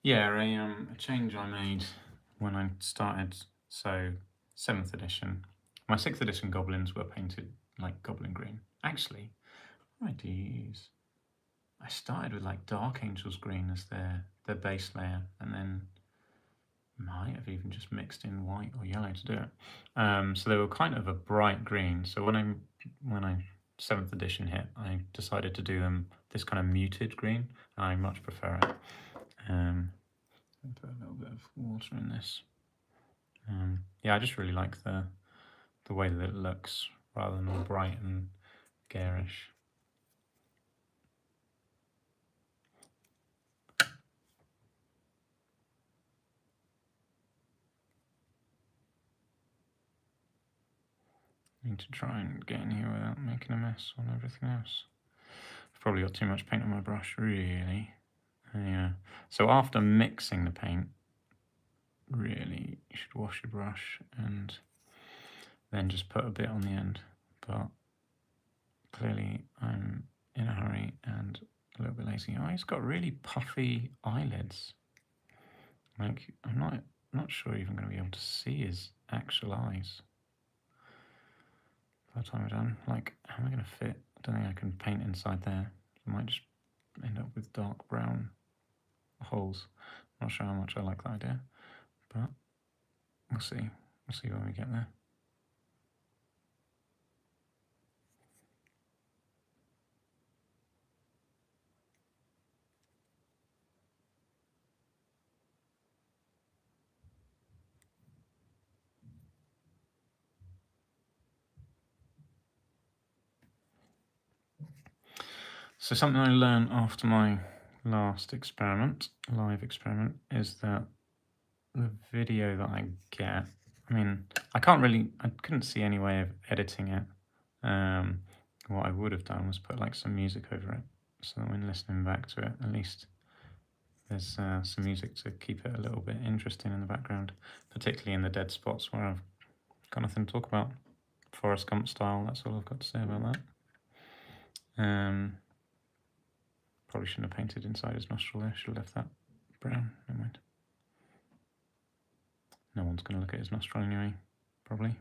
Yeah, a change I made when I started, so 7th edition. My 6th edition goblins were painted like goblin green. Actually, what did I use? I started with like Dark Angels green as their base layer, and then might have even just mixed in white or yellow to do it. So they were kind of a bright green. So when I 7th edition hit, I decided to do them this kind of muted green. I much prefer it. Put a little bit of water in this. Yeah, I just really like the way that it looks rather than all bright and garish. Need to try and get in here without making a mess on everything else. I've probably got too much paint on my brush, really. Yeah. So after mixing the paint, really, you should wash your brush and then just put a bit on the end. But clearly I'm in a hurry and a little bit lazy. Oh, he's got really puffy eyelids. Like, I'm not sure you're even going to be able to see his actual eyes by the time we're done. Like, how am I going to fit? I don't think I can paint inside there. I might just end up with dark brown holes. I'm not sure how much I like that idea, but we'll see. We'll see when we get there. So something I learned after my last experiment, live experiment, is that the video that I get, I mean, I couldn't see any way of editing it. What I would have done was put like some music over it, so that when listening back to it, at least there's some music to keep it a little bit interesting in the background, particularly in the dead spots where I've got nothing to talk about. Forrest Gump style, that's all I've got to say about that. Probably shouldn't have painted inside his nostril there, should have left that brown, never mind. No one's going to look at his nostril anyway, probably.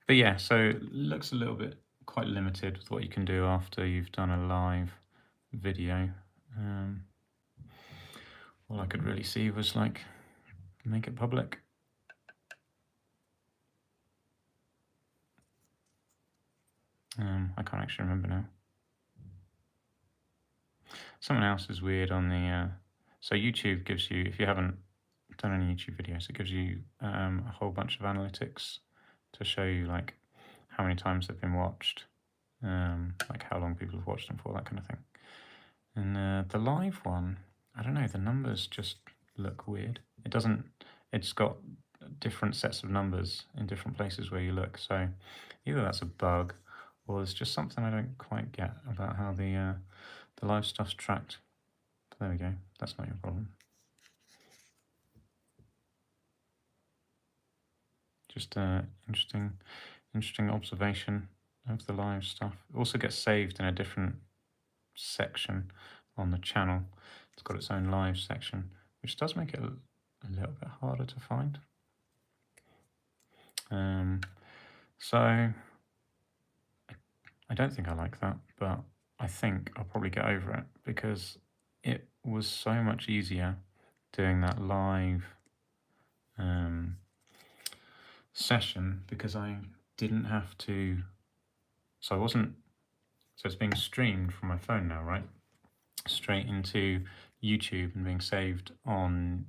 But yeah, so it looks a little bit quite limited with what you can do after you've done a live video. All I could really see was like, make it public. I can't actually remember now. Something else is weird on the, so YouTube gives you, if you haven't done any YouTube videos, it gives you a whole bunch of analytics to show you like how many times they've been watched, like how long people have watched them for, that kind of thing. And the live one, I don't know, the numbers just look weird. It's got different sets of numbers in different places where you look. So either that's a bug or there's just something I don't quite get about how the live stuff's tracked. But there we go, that's not your problem. Just interesting observation of the live stuff. It also gets saved in a different section on the channel. It's got its own live section, which does make it a little bit harder to find. So I don't think I like that, but I think I'll probably get over it because it was so much easier doing that live session because I didn't have to, so it's being streamed from my phone now, right? Straight into YouTube and being saved on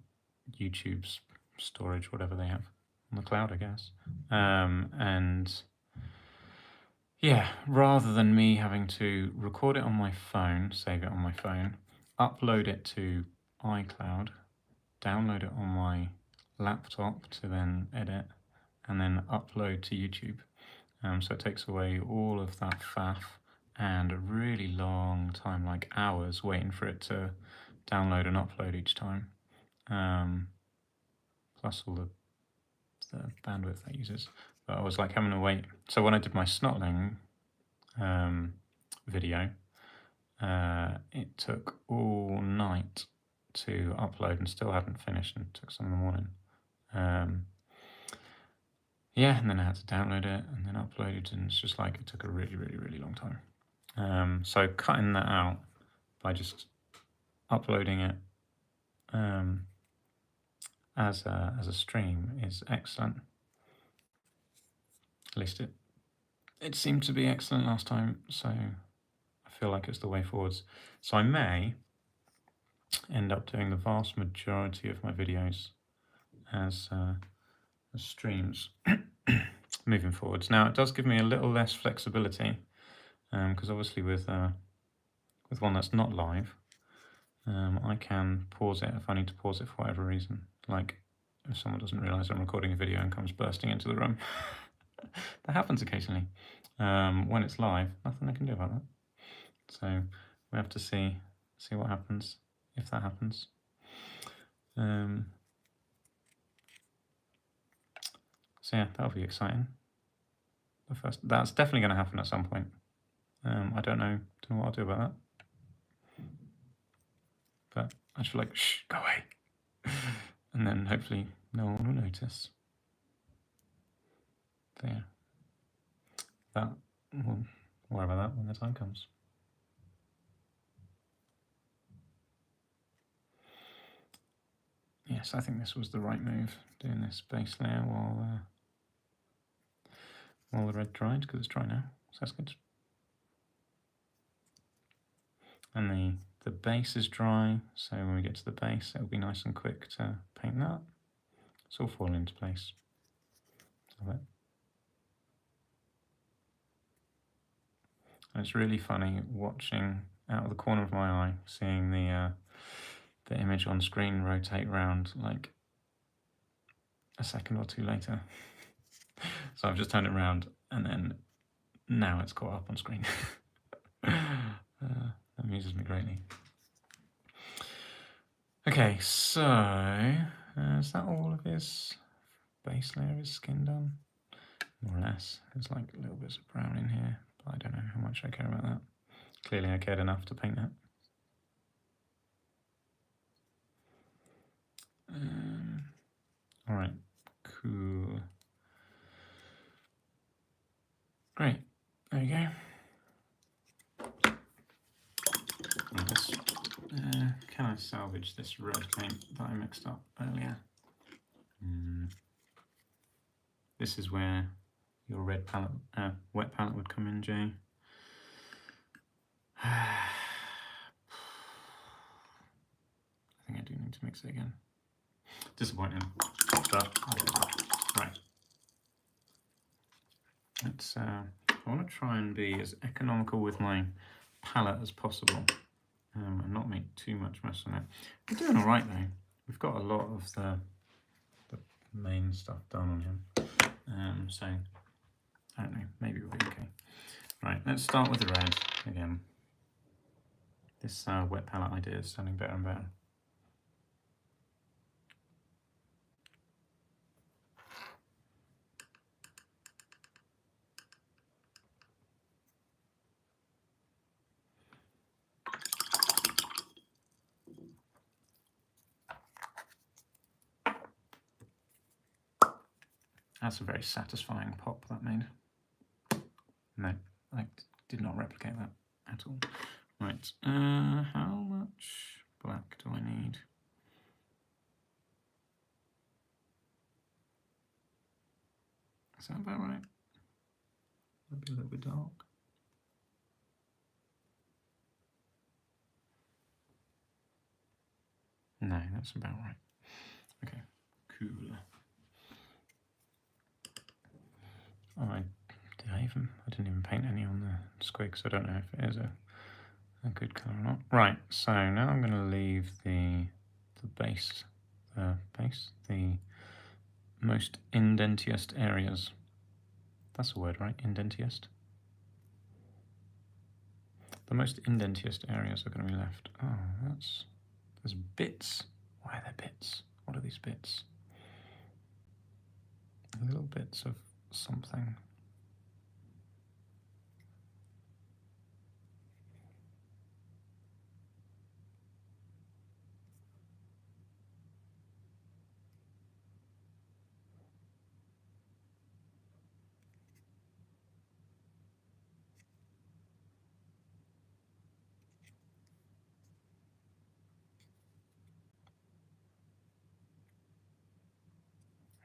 YouTube's storage, whatever they have on the cloud, I guess. And yeah, rather than me having to record it on my phone, save it on my phone, upload it to iCloud, download it on my laptop to then edit, and then upload to YouTube. So it takes away all of that faff and a really long time, like hours, waiting for it to download and upload each time. Plus all the bandwidth that uses. But I was like having to wait. So when I did my snotling video, it took all night to upload and still hadn't finished, and it took some in the morning. Yeah, and then I had to download it and then upload it, and it's just like it took a really, really, really long time. So cutting that out by just uploading it as a stream is excellent. At least it seemed to be excellent last time, so I feel like it's the way forwards. So I may end up doing the vast majority of my videos as streams moving forwards. Now it does give me a little less flexibility because obviously with one that's not live, I can pause it if I need to pause it for whatever reason, like if someone doesn't realise I'm recording a video and comes bursting into the room. That happens occasionally. when it's live, nothing I can do about that. So we have to see what happens, if that happens. So yeah, that'll be exciting. That's definitely going to happen at some point. I don't know what I'll do about that. But I just feel like, shh, go away. And then hopefully no one will notice. So yeah, we'll worry about that when the time comes. Yes, I think this was the right move, doing this base layer while the red dried, because it's dry now, so that's good. And the base is dry, so when we get to the base, it'll be nice and quick to paint that. It's all falling into place. And it's really funny watching out of the corner of my eye, seeing the image on screen rotate around like a second or two later. So I've just turned it around, and then now it's caught up on screen. Amuses me greatly. Okay, so is that all of his base layer of his skin done? More or less. There's like little bits of brown in here, but I don't know how much I care about that. Clearly I cared enough to paint that. Alright, cool. Great, there you go. Can I salvage this red paint that I mixed up earlier? This is where your red palette, wet palette would come in, Jay. I think I do need to mix it again. Disappointing, but right. Let's. I want to try and be as economical with my palette as possible, and not make too much mess on it. We're doing all right though. We've got a lot of the main stuff done on him, so I don't know. Maybe we'll be okay. Right, let's start with the red again. This wet palette idea is sounding better and better. That's a very satisfying pop that made. No, I did not replicate that at all. Right, how much black do I need? Is that about right? That'd be a little bit dark. No, that's about right. Okay, cool. I didn't even paint any on the squig, so I don't know if it is a good colour or not. Right, so now I'm going to leave the base, the most indentiest areas. That's a word, right? Indentiest? The most indentiest areas are going to be left. Oh, there's bits. Why are there bits? What are these bits? Little bits of something.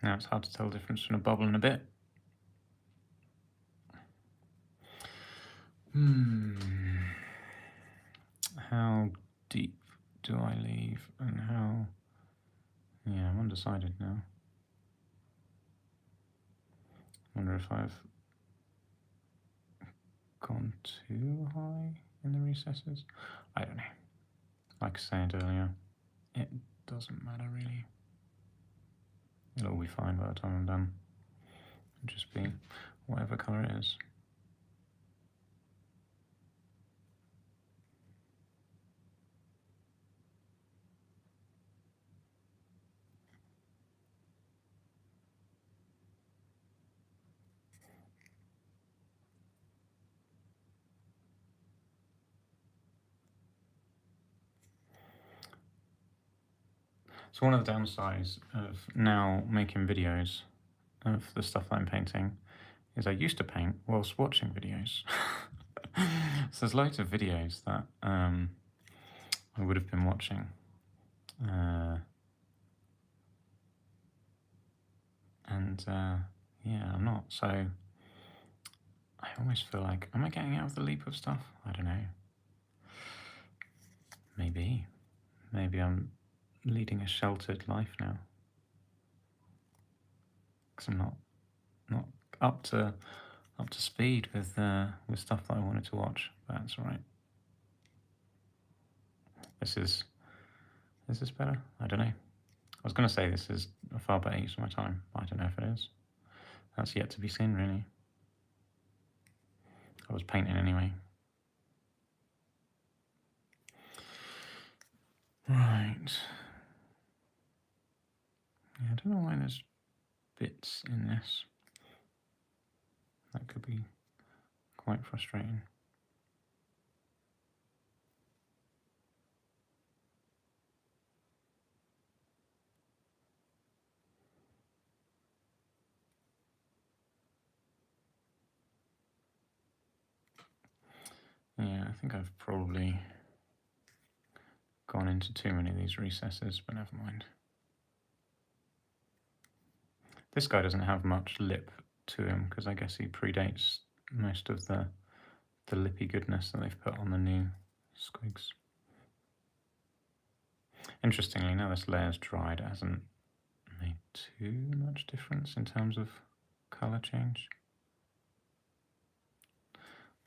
Now it's hard to tell the difference between a bubble and a bit. How deep do I leave and how... Yeah, I'm undecided now. I wonder if I've gone too high in the recesses. I don't know. Like I said earlier, it doesn't matter really. It'll all be fine by the time I'm done. It'll just be whatever colour it is. So one of the downsides of now making videos of the stuff that I'm painting is I used to paint whilst watching videos. So there's loads of videos that I would have been watching. Yeah, I'm not. So I almost feel like, am I getting out of the loop of stuff? I don't know. Maybe. Maybe I'm leading a sheltered life now. Because I'm not up to speed with stuff that I wanted to watch. But that's all right. Is this better? I don't know. I was going to say this is a far better use of my time, but I don't know if it is. That's yet to be seen, really. I was painting anyway. Right. Yeah, I don't know why there's bits in this. That could be quite frustrating. Yeah, I think I've probably gone into too many of these recesses, but never mind. This guy doesn't have much lip to him, because I guess he predates most of the lippy goodness that they've put on the new squigs. Interestingly, now this layer's dried, it hasn't made too much difference in terms of colour change.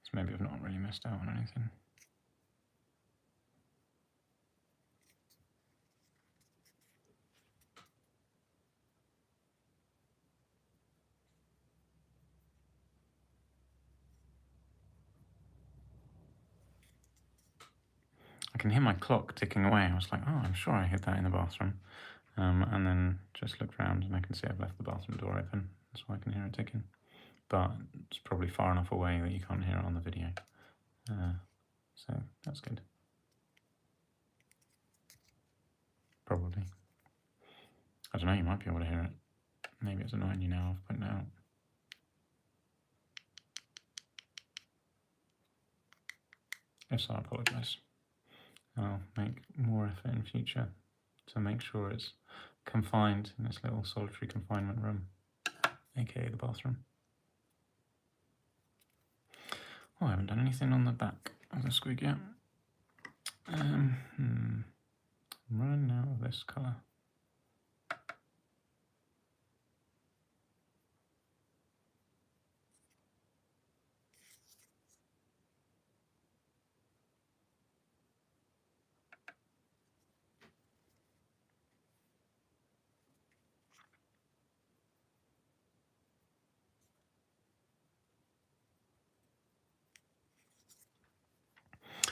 So maybe I've not really missed out on anything. I can hear my clock ticking away. I was like, oh, I'm sure I hid that in the bathroom. And then just looked around and I can see I've left the bathroom door open. That's why I can hear it ticking. But it's probably far enough away that you can't hear it on the video. So that's good. Probably. I don't know, you might be able to hear it. Maybe it's annoying you now, I've pointed it out. If so, I apologise. I'll make more effort in future to make sure it's confined in this little solitary confinement room, aka the bathroom. Oh, I haven't done anything on the back of the squig yet. I'm running out of this colour.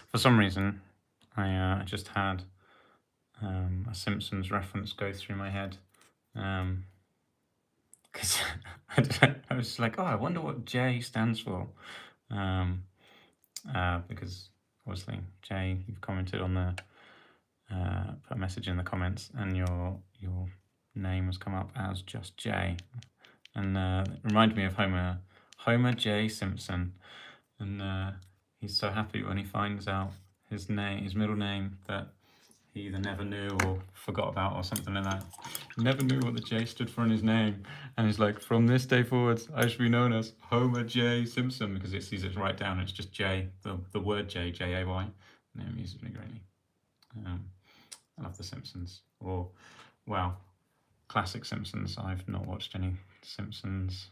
For some reason, I just had a Simpsons reference go through my head. Because I was just like, oh, I wonder what J stands for. Because obviously, Jay, you've commented on the put a message in the comments, and your name has come up as just Jay, and it reminded me of Homer J. Simpson, and he's so happy when he finds out his middle name that he either never knew or forgot about or something like that. Never knew what the J stood for in his name. And he's like, from this day forwards, I should be known as Homer J. Simpson, because it sees it right down. It's just J, the word J, J-A-Y. And it amuses me greatly. I love The Simpsons. Or, well, classic Simpsons. I've not watched any Simpsons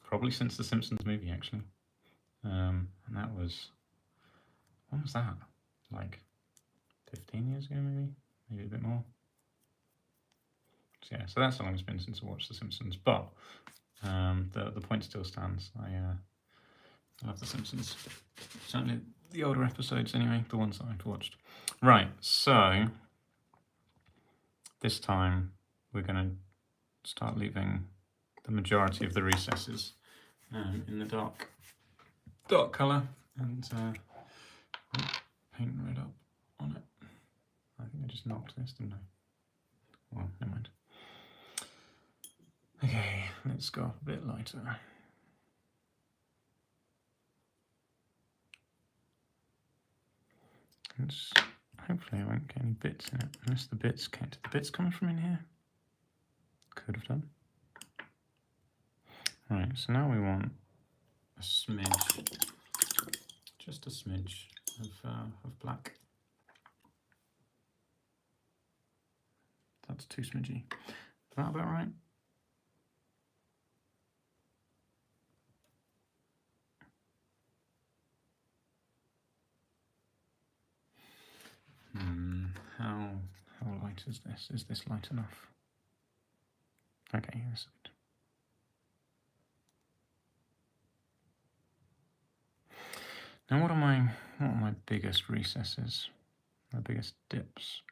probably since the Simpsons movie, actually. And that was, when was that? Like 15 years ago, maybe a bit more. So yeah, so that's how long it's been since I watched The Simpsons, but the point still stands. I love The Simpsons. Certainly the older episodes anyway, the ones that I've watched. Right, so this time we're going to start leaving the majority of the recesses in the dark colour, and paint red up on it. I think I just knocked this, didn't I? well, never mind. Okay, let's go up a bit lighter. Hopefully I won't get any bits in it, unless the bits came. Did the bits come from in here? Could have done. Right, so now we want a smidge, just a smidge of black. That's too smidgy. Is that about right? How light is this? Is this light enough? Okay, that's good. Now what are my biggest recesses? My biggest dips?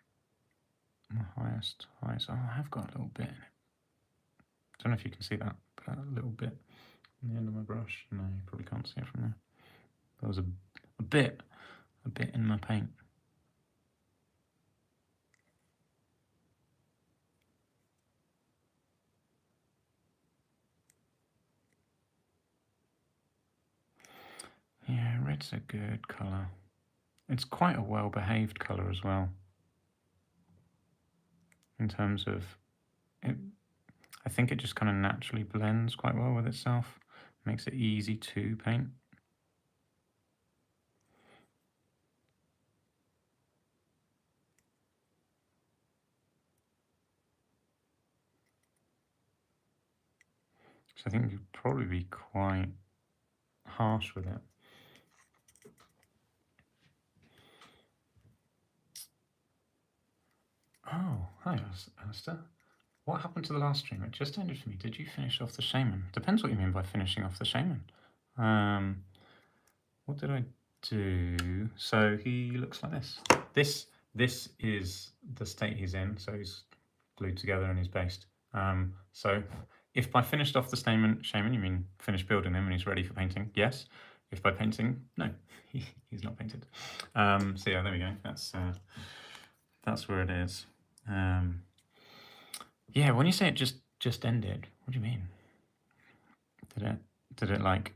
My highest highs. Oh, I have got a little bit in it. Don't know if you can see that, but a little bit on the end of my brush. No, you probably can't see it from there. There was a bit in my paint. Yeah, red's a good colour. It's quite a well-behaved colour as well. In terms of it, I think it just kind of naturally blends quite well with itself. Makes it easy to paint. So I think you'd probably be quite harsh with it. Oh, hi, Alistair. What happened to the last stream? It just ended for me. Did you finish off the shaman? Depends what you mean by finishing off the shaman. What did I do? So he looks like this. This is the state he's in. So he's glued together and he's based. So if by finished off the shaman, you mean finished building him and he's ready for painting, yes. If by painting, no, he's not painted. So yeah, there we go. That's where it is. Yeah, when you say it just ended, what do you mean? Did it like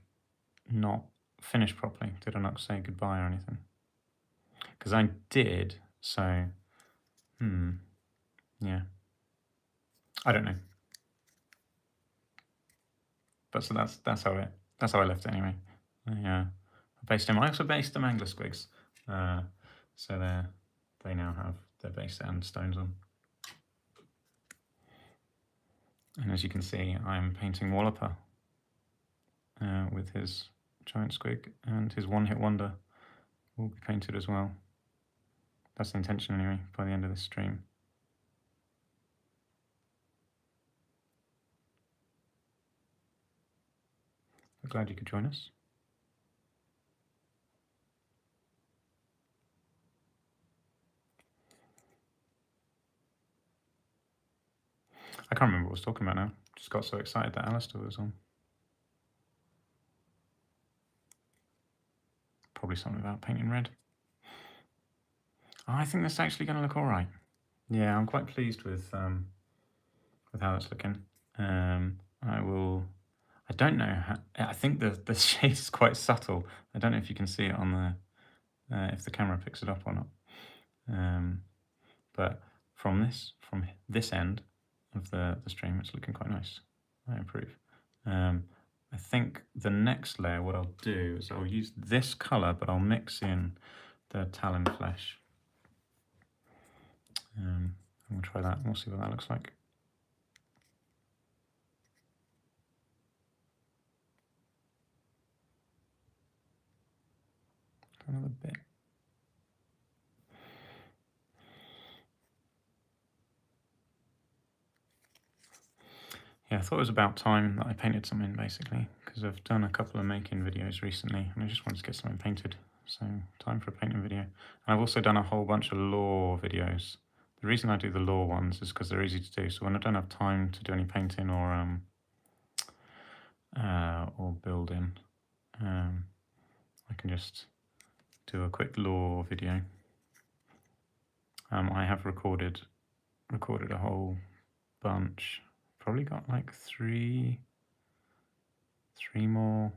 not finish properly? Did I not say goodbye or anything? Because I did, so yeah. I don't know. But so that's how I left it anyway. I based him. I also based the mangler squigs. So they now have their base and stones on. And as you can see, I'm painting Wollopa with his giant squig, and his one-hit wonder will be painted as well. That's the intention anyway, by the end of this stream. I'm glad you could join us. I can't remember what I was talking about now. Just got so excited that Alistair was on. Probably something about painting red. Oh, I think that's actually going to look all right. Yeah, I'm quite pleased with how it's looking. I don't know how, I think the shade is quite subtle. I don't know if you can see it on if the camera picks it up or not. But from this end of the stream, it's looking quite nice. I approve. I think the next layer, what I'll do is I'll use this color, but I'll mix in the talon flesh. I'm gonna try that. We'll see what that looks like. Another bit. Yeah, I thought it was about time that I painted something, basically, because I've done a couple of making videos recently, and I just wanted to get something painted. So, time for a painting video. And I've also done a whole bunch of lore videos. The reason I do the lore ones is because they're easy to do. So when I don't have time to do any painting or building, I can just do a quick lore video. I have recorded recorded a whole bunch. Probably got like three more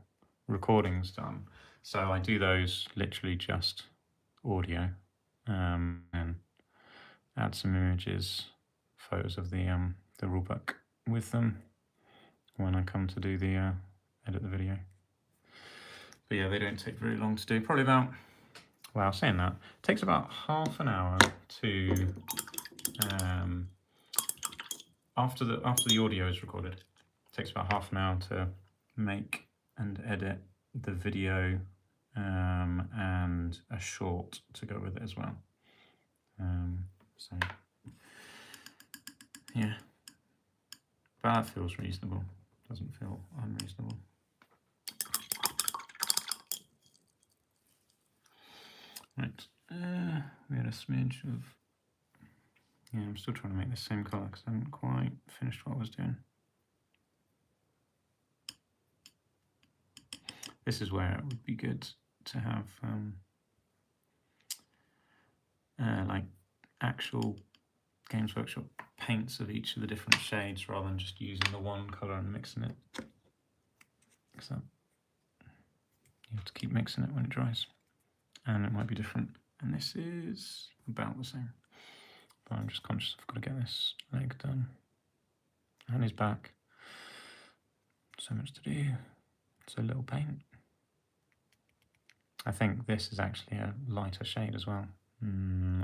recordings done. So I do those literally just audio, and add some images, photos of the rulebook with them when I come to do the edit the video. But yeah, they don't take very long to do. Probably about, well, saying that, it takes about half an hour to after the audio is recorded. It takes about half an hour to make and edit the video, and a short to go with it as well. So yeah, but that feels reasonable. Doesn't feel unreasonable. Right, we had a smidge of, yeah, I'm still trying to make the same colour because I haven't quite finished what I was doing. This is where it would be good to have like actual Games Workshop paints of each of the different shades rather than just using the one colour and mixing it. So you have to keep mixing it when it dries, and it might be different. And this is about the same. But I'm just conscious I've got to get this leg done. And his back. So much to do. It's a little paint. I think this is actually a lighter shade as well.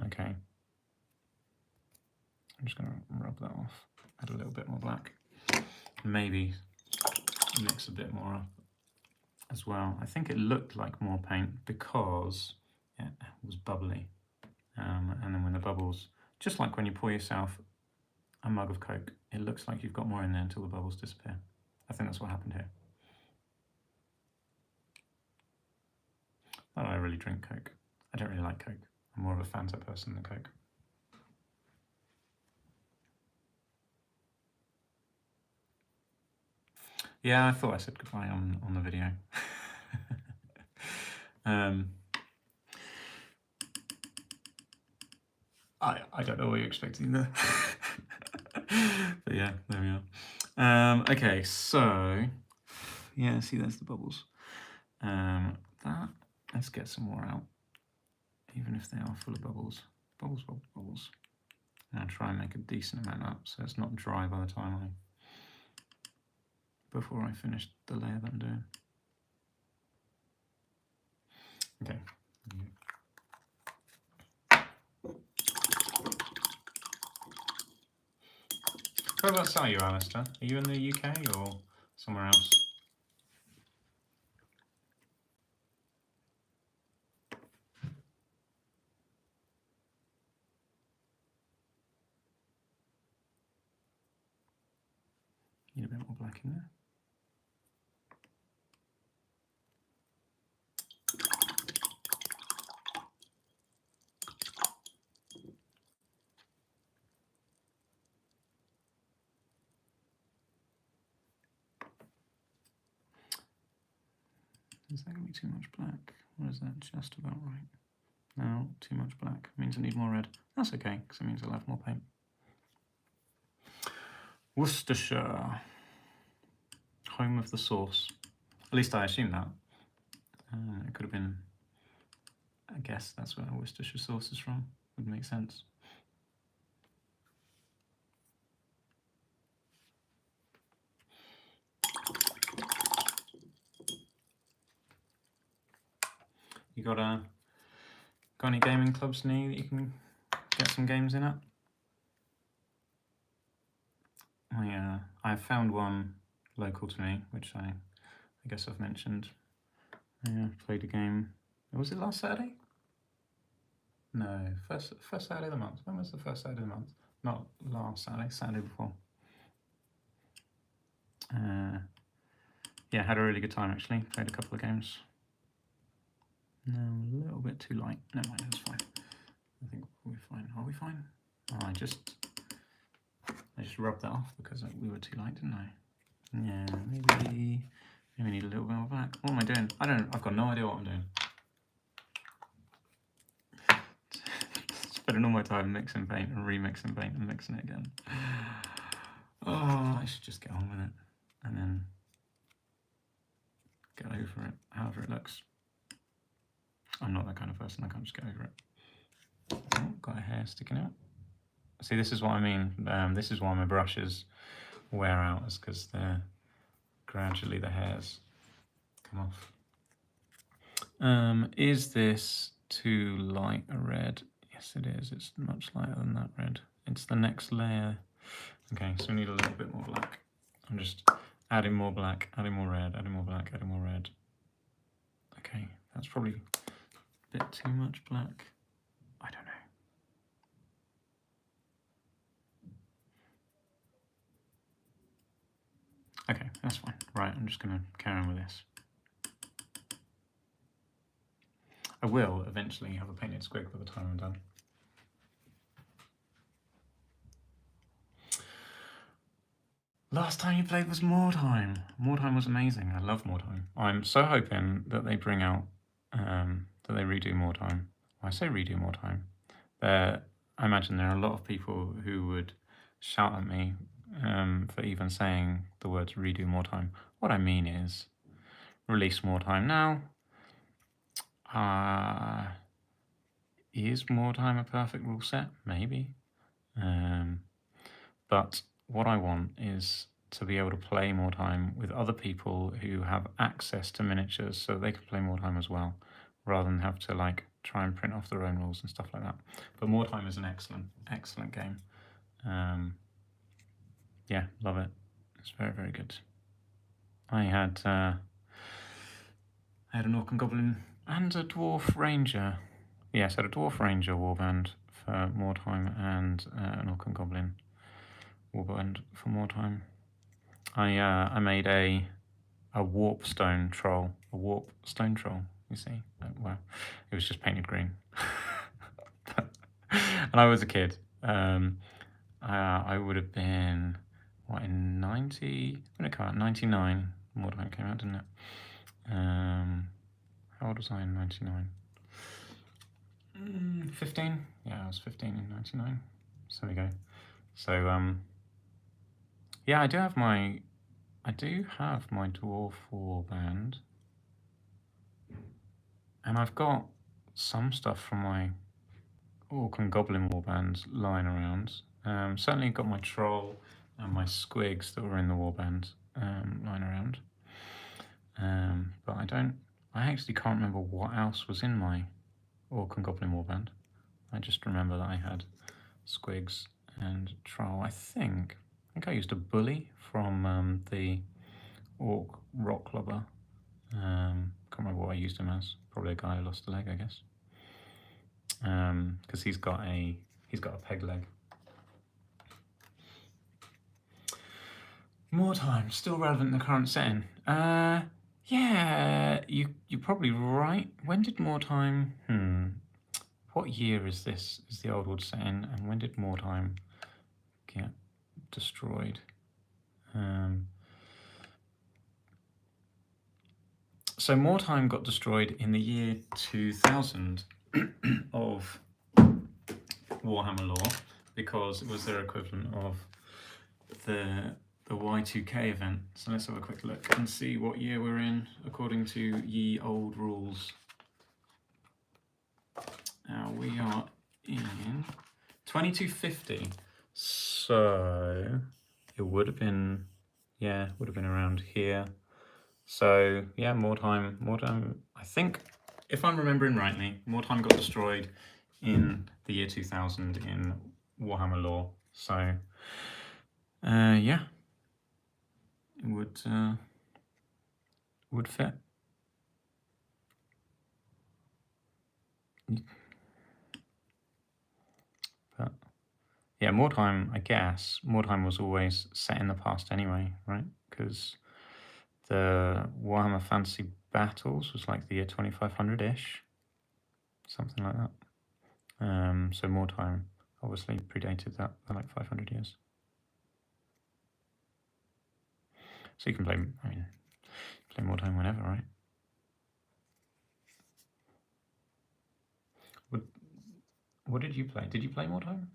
Okay. I'm just going to rub that off. Add a little bit more black. Maybe mix a bit more up as well. I think it looked like more paint because it was bubbly. And then when the bubbles, just like when you pour yourself a mug of Coke, it looks like you've got more in there until the bubbles disappear. I think that's what happened here. Not that I really drink Coke. I don't really like Coke. I'm more of a Fanta person than Coke. Yeah, I thought I said goodbye on the video. I don't know what you're expecting there. But yeah, there we are. Okay, so yeah, see, there's the bubbles. Let's get some more out, even if they are full of bubbles. Bubbles, bubbles, bubbles. And I'll try and make a decent amount up so it's not dry by the time before I finish the layer that I'm doing. Okay. Whereabouts are you, Alistair? Are you in the UK or somewhere else? Need a bit more black in there. Is that going to be too much black? Or is that just about right? No, too much black. It means I need more red. That's okay, because it means I'll have more paint. Worcestershire. Home of the sauce. At least I assume that. It could have been, I guess that's where Worcestershire sauce is from. Would make sense. You got any gaming clubs near that you can get some games in at? I found one local to me, which I guess I've mentioned. Yeah, played a game. Was it last Saturday? No, first Saturday of the month. When was the first Saturday of the month? Not last Saturday, Saturday before. Yeah, had a really good time actually. Played a couple of games. No, a little bit too light. Never mind, that's fine. I think we're fine. Are we fine? Oh, I just rubbed that off because we were too light, didn't I? Yeah, maybe need a little bit more black. What am I doing? I've got no idea what I'm doing. spending all my time mixing paint and remixing paint and mixing it again. Oh, I should just get on with it and then get over it, however it looks. I'm not that kind of person, I can't just get over it. Oh, got a hair sticking out. See, this is what I mean. This is why my brushes wear out, is because they're gradually the hairs come off. Is this too light a red? Yes, it is. It's much lighter than that red. It's the next layer. Okay, so we need a little bit more black. I'm just adding more black, adding more red, adding more black, adding more red. Okay, that's probably a bit too much black. I don't know. Okay, that's fine. Right, I'm just going to carry on with this. I will eventually have a painted squig by the time I'm done. Last time you played was More Time. More Time was amazing. I love More Time. I'm so hoping that they bring out, that they redo More Time. Well, I say redo More Time. I imagine there are a lot of people who would shout at me for even saying the words redo More Time. What I mean is release More Time now. Is More Time a perfect rule set? Maybe. But what I want is to be able to play More Time with other people who have access to miniatures so they can play More Time as well, rather than have to like try and print off their own rules and stuff like that. But More Time is an excellent game. Yeah, love it. It's very, very good. I had an Orc and Goblin and a Dwarf Ranger. Yes, I had a Dwarf Ranger warband for More Time and an Orc and Goblin warband for More Time. I made a warp stone troll, you see. Well, it was just painted green. And I was a kid. I would have been, what, in 90, when did it come out? 99, More Time came out, didn't it? How old was I in 99? 15? Yeah, I was 15 in 99. So there we go. So, yeah, I do have my dwarf warband. And I've got some stuff from my Orc and Goblin warband lying around. Certainly got my troll and my squigs that were in the warband lying around. But I actually can't remember what else was in my Orc and Goblin warband. I just remember that I had squigs and troll. I think I used a bully from the Orc rock clubber. Can't remember what I used him as. Probably a guy who lost a leg, I guess. Because he's got a peg leg. More Time, still relevant in the current setting. Yeah, you're probably right. When did More Time? What year is this? Is the Old World setting? And when did More Time get destroyed? So More Time got destroyed in the year 2000 of Warhammer lore, because it was their equivalent of the Y2K event. So let's have a quick look and see what year we're in according to ye old rules. Now we are in 2250. So it would have been, around here. So yeah, More Time, I think, if I'm remembering rightly, More Time got destroyed in the year 2000 in Warhammer lore. So yeah, it would fit. But yeah, More Time, I guess, More Time was always set in the past anyway, right? Because the Warhammer Fantasy Battles was like the year 2500-ish, something like that. So More Time obviously predated that by like 500 years. So you can play More Time whenever, right? What did you play? Did you play Mordheim?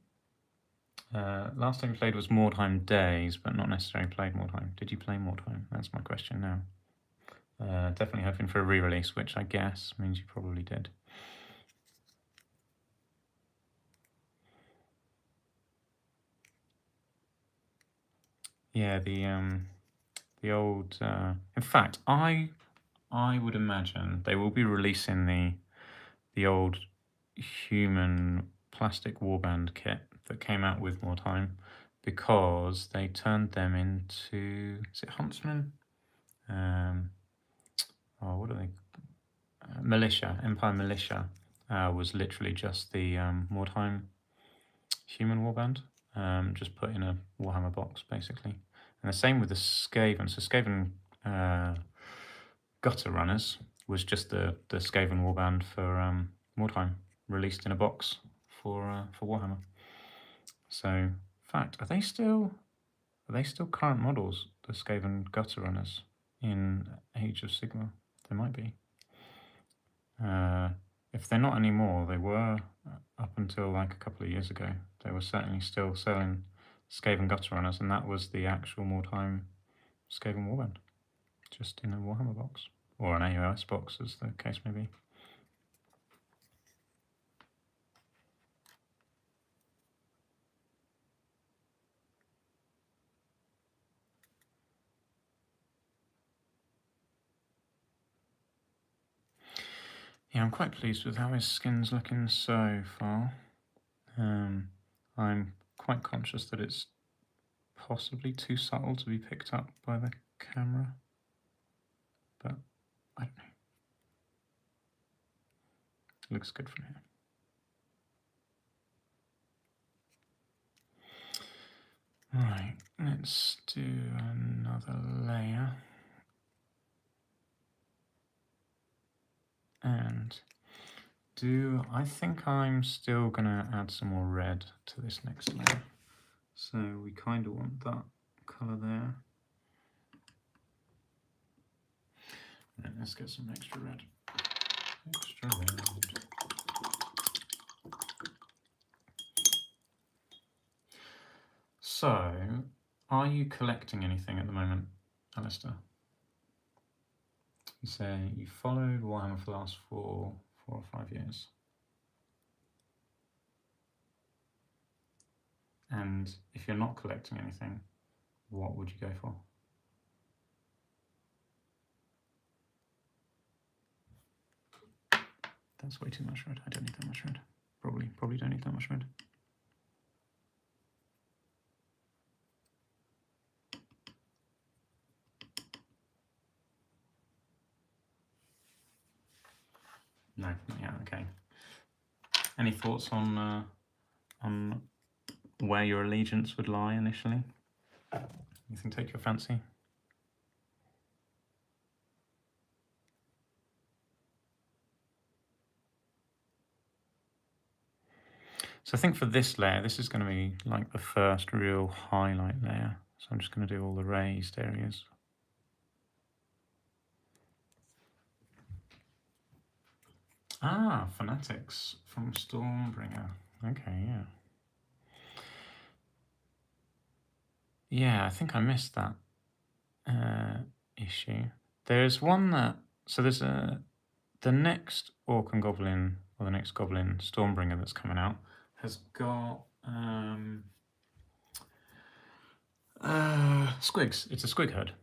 Last time you played was Mordheim Days, but not necessarily played Mordheim. Did you play Mordheim? That's my question now. Definitely hoping for a re-release, which I guess means you probably did. Yeah, the old. In fact, I would imagine they will be releasing the old human plastic warband kit that came out with Mordheim, because they turned them into, is it Huntsmen? What are they? Militia, Empire Militia, was literally just the Mordheim human warband, just put in a Warhammer box, basically. And the same with the Skaven. So Skaven Gutter Runners was just the Skaven warband for Mordheim, released in a box for Warhammer. So, in fact, are they still current models, the Skaven Gutter Runners, in Age of Sigmar? They might be. If they're not anymore, they were up until like a couple of years ago. They were certainly still selling Skaven Gutter Runners, and that was the actual Mordheim Skaven warband, just in a Warhammer box, or an AOS box, as the case may be. Yeah, I'm quite pleased with how his skin's looking so far. I'm quite conscious that it's possibly too subtle to be picked up by the camera, but I don't know. It looks good from here. Right, let's do another layer. And I think I'm still gonna add some more red to this next layer. So we kind of want that color there. Right, let's get some extra red. Extra red. So, are you collecting anything at the moment, Alistair? You say you followed Warhammer for the last 4 or 5 years. And if you're not collecting anything, what would you go for? That's way too much red. I don't need that much red. Probably don't need that much red. No, yeah, okay. Any thoughts on where your allegiance would lie initially? Anything take your fancy? So I think for this layer, this is going to be like the first real highlight layer. So I'm just going to do all the raised areas. Ah, Fanatics from Stormbringer. Okay, yeah. Yeah, I think I missed that issue. There's one that, so there's the next Orc and Goblin, or the next Goblin Stormbringer that's coming out, has got squigs. It's a squig herd.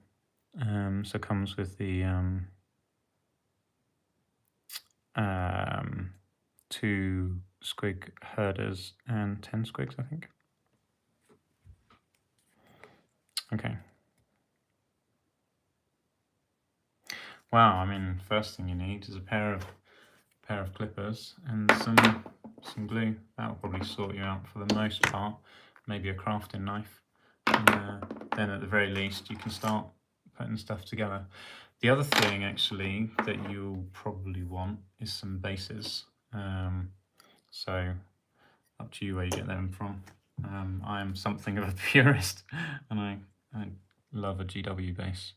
So it comes with the 2 squig herders and 10 squigs, I think. Okay. Wow, I mean, first thing you need is a pair of clippers and some glue. That will probably sort you out for the most part. Maybe a crafting knife. And then at the very least, you can start putting stuff together. The other thing, actually, that you'll probably want is some bases. So up to you where you get them from. I am something of a purist, and I love a GW base.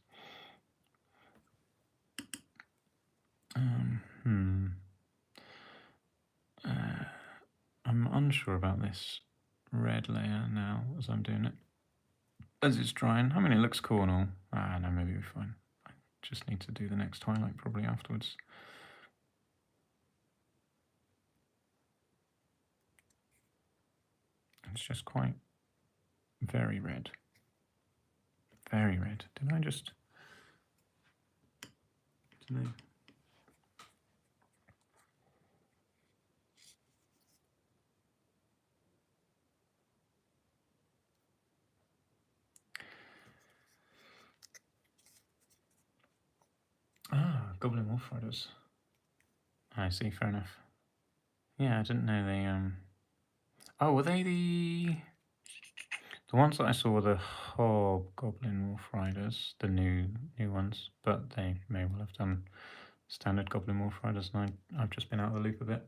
unsure about this red layer now as I'm doing it. As it's drying, I mean, it looks cool and all. No, maybe we're fine. I just need to do the next highlight probably afterwards. It's just quite very red. Very red. Did I just... I don't know. Goblin Wolf Riders. I see, fair enough. Yeah, I didn't know they, Oh, were they the ones that I saw were the Hobgoblin Wolf Riders, the new ones, but they may well have done standard Goblin Wolf Riders, and I've just been out of the loop a bit.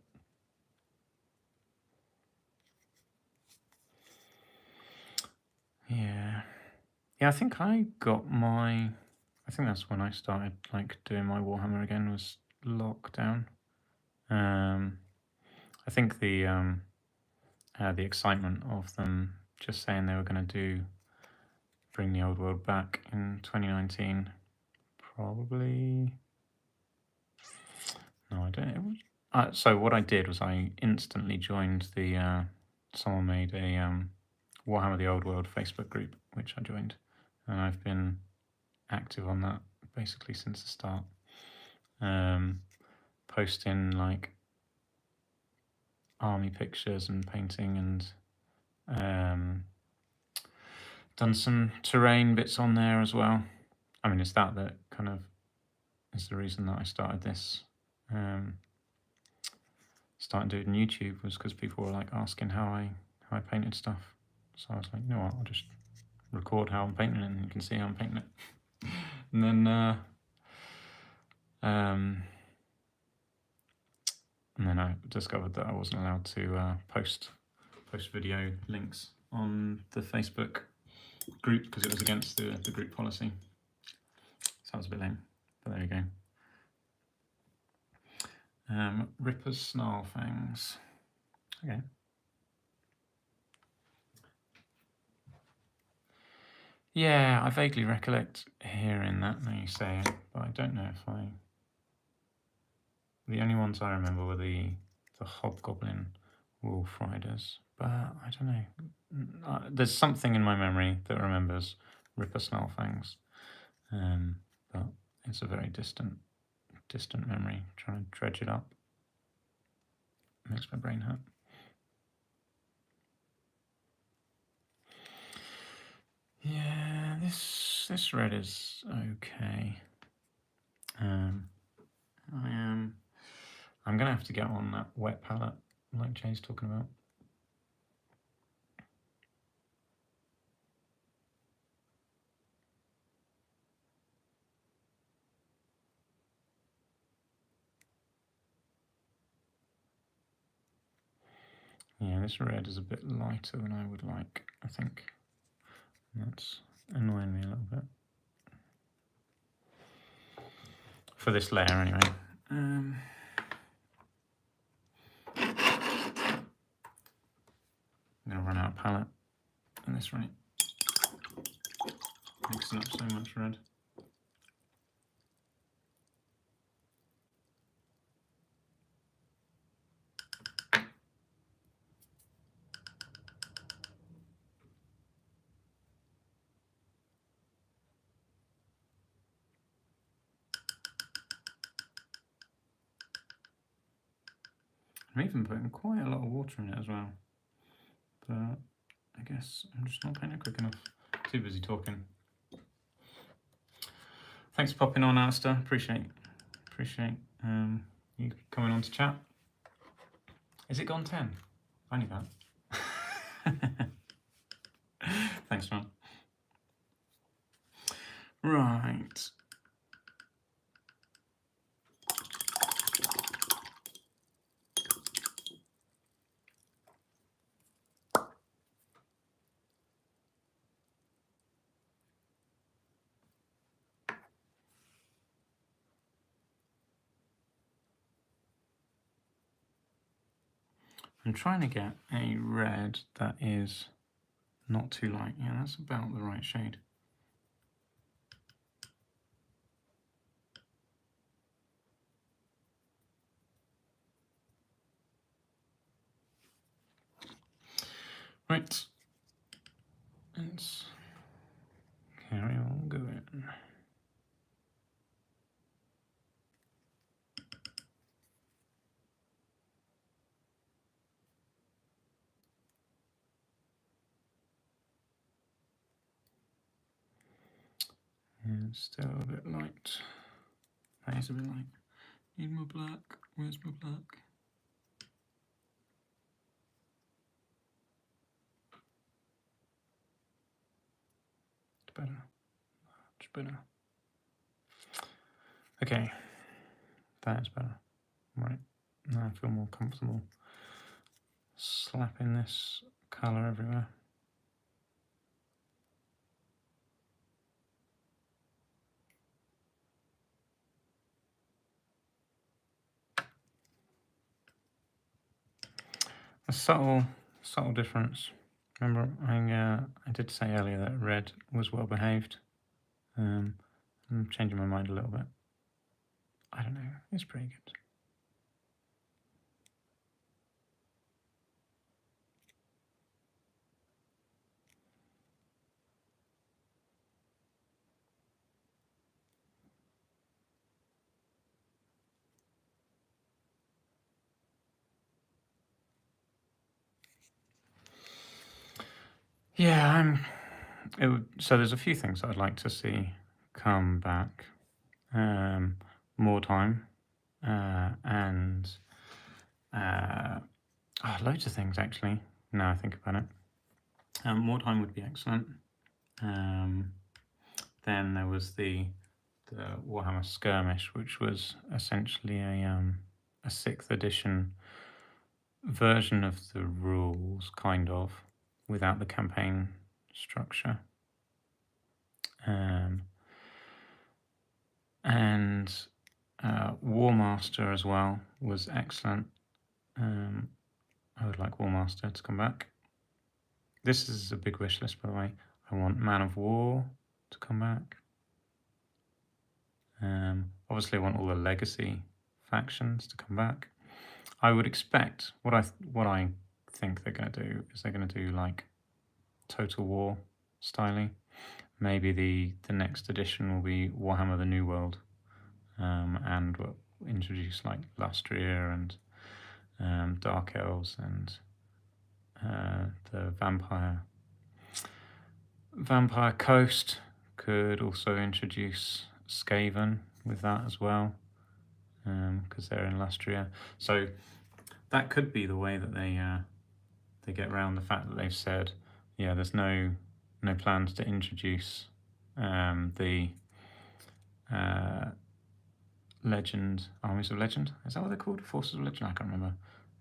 Yeah. Yeah, I think I got my... I think that's when I started like doing my Warhammer again, was lockdown. I think the excitement of them just saying they were going to bring the old world back in 2019, probably... No, I don't. So what I did was I instantly joined the... someone made a Warhammer the Old World Facebook group, which I joined, and I've been active on that basically since the start. Posting like army pictures and painting, and done some terrain bits on there as well. I mean, it's that kind of is the reason that I started this. Started doing YouTube was because people were like asking how I painted stuff. So I was like, you know what, I'll just record how I'm painting it, and you can see how I'm painting it. And then I discovered that I wasn't allowed to post video links on the Facebook group because it was against the group policy. So that was a bit lame, but there you go. Ripper's Snarl Fangs. Okay. Yeah, I vaguely recollect hearing that now you say it, but I don't know if I... The only ones I remember were the Hobgoblin Wolf Riders, but I don't know. There's something in my memory that remembers Ripper Snarl Fangs, but it's a very distant memory. Trying to dredge it up makes my brain hurt. Yeah, this red is okay. I'm gonna have to get on that wet palette like Jay's talking about. Yeah, this red is a bit lighter than I would like, I think. That's annoying me a little bit. For this layer, anyway. I'm going to run out of palette in this right. Mixing up so much red. I'm even putting quite a lot of water in it as well. But I guess I'm just not painting it quick enough. Too busy talking. Thanks for popping on, Alistair. Appreciate you coming on to chat. Is it gone 10? I knew that. Thanks, man. Right. I'm trying to get a red that is not too light. Yeah, that's about the right shade. Right, let's carry on going. And still a bit light. That is a bit light. Need more black. Where's my black? It's better. Much better. Okay, that is better. Right, now I feel more comfortable slapping this colour everywhere. A subtle difference. Remember, I did say earlier that red was well behaved. I'm changing my mind a little bit. I don't know, it's pretty good. Yeah, so there's a few things I'd like to see come back. More time, and loads of things actually. Now I think about it, more time would be excellent. Then there was the Warhammer Skirmish, which was essentially a 6th edition version of the rules, kind of, without the campaign structure. And Warmaster as well was excellent. I would like Warmaster to come back. This is a big wish list, by the way. I want Man of War to come back. Obviously, I want all the legacy factions to come back. I would expect what I think they're going to do is they're going to do like Total War styling. Maybe the next edition will be Warhammer: The New World, and we'll introduce like Lustria and Dark Elves and the Vampire Coast. Could also introduce Skaven with that as well, because they're in Lustria. So that could be the way that they get around the fact that they've said, yeah, there's no plans to introduce the Armies of Legend. Is that what they're called? Forces of Legend? I can't remember.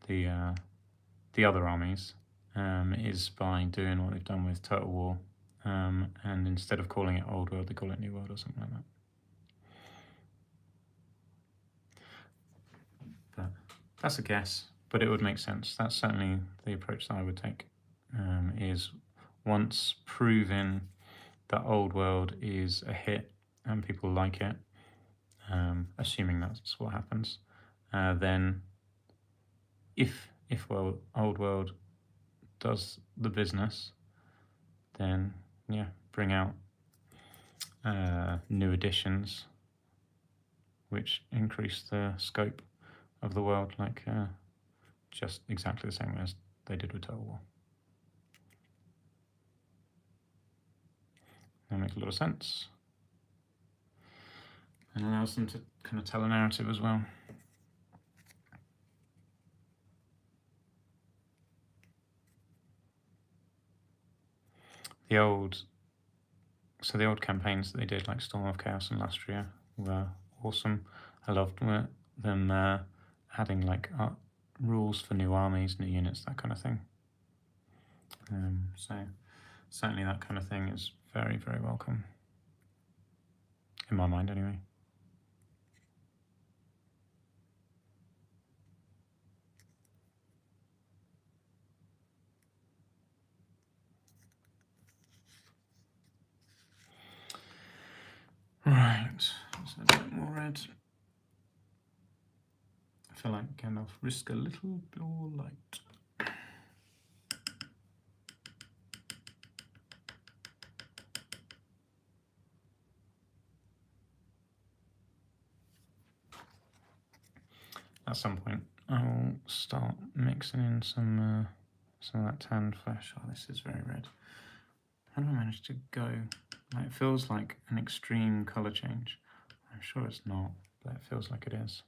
The other armies is by doing what they've done with Total War, and instead of calling it Old World, they call it New World or something like that. But that's a guess, but it would make sense. That's certainly the approach that I would take, is once proven that Old World is a hit and people like it, assuming that's what happens, then if Old World does the business, then yeah, bring out new additions which increase the scope of the world, like just exactly the same as they did with Total War. That makes a lot of sense, and allows them to kind of tell a narrative as well. The old campaigns that they did, like Storm of Chaos and Lustria, were awesome. I loved them adding like rules for new armies, new units, that kind of thing. So certainly that kind of thing is very, very welcome, in my mind anyway. I feel like Gandalf, risk a little more light. At some point, I'll start mixing in some of that tanned flesh. Oh, this is very red. How do I manage to go? It feels like an extreme colour change. I'm sure it's not, but it feels like it is.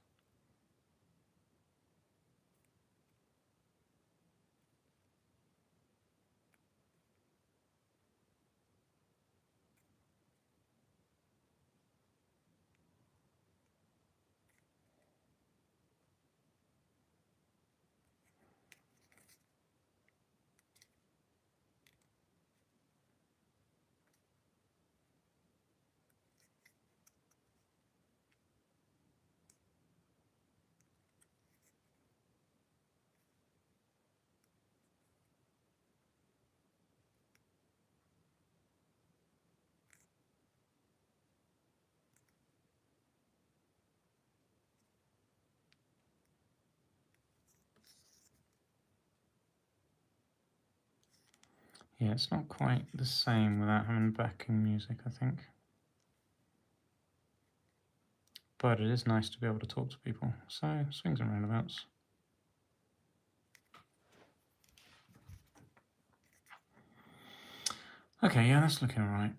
Yeah, it's not quite the same without having backing music, I think. But it is nice to be able to talk to people. So, swings and roundabouts. Okay, yeah, that's looking alright.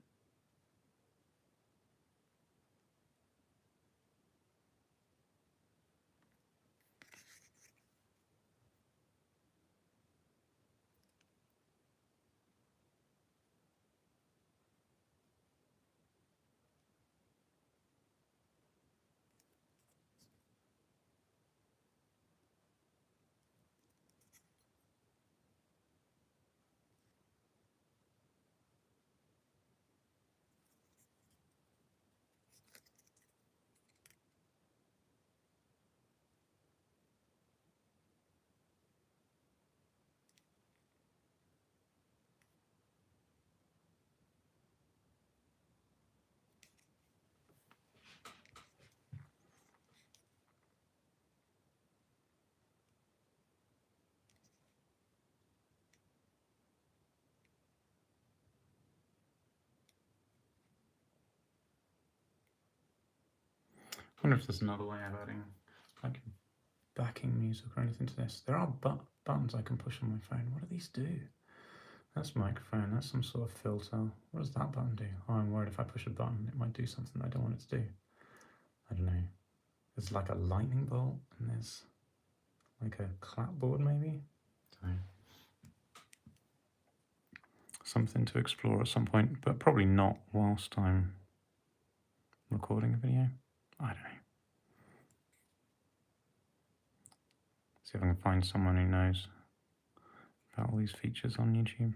I wonder if there's another way of adding like backing music or anything to this. There are buttons I can push on my phone. What do these do? That's microphone, that's some sort of filter. What does that button do? Oh, I'm worried if I push a button, it might do something I don't want it to do. I don't know. There's like a lightning bolt, and there's like a clapboard maybe? So, something to explore at some point, but probably not whilst I'm recording a video. I don't know. See if I can find someone who knows about all these features on YouTube.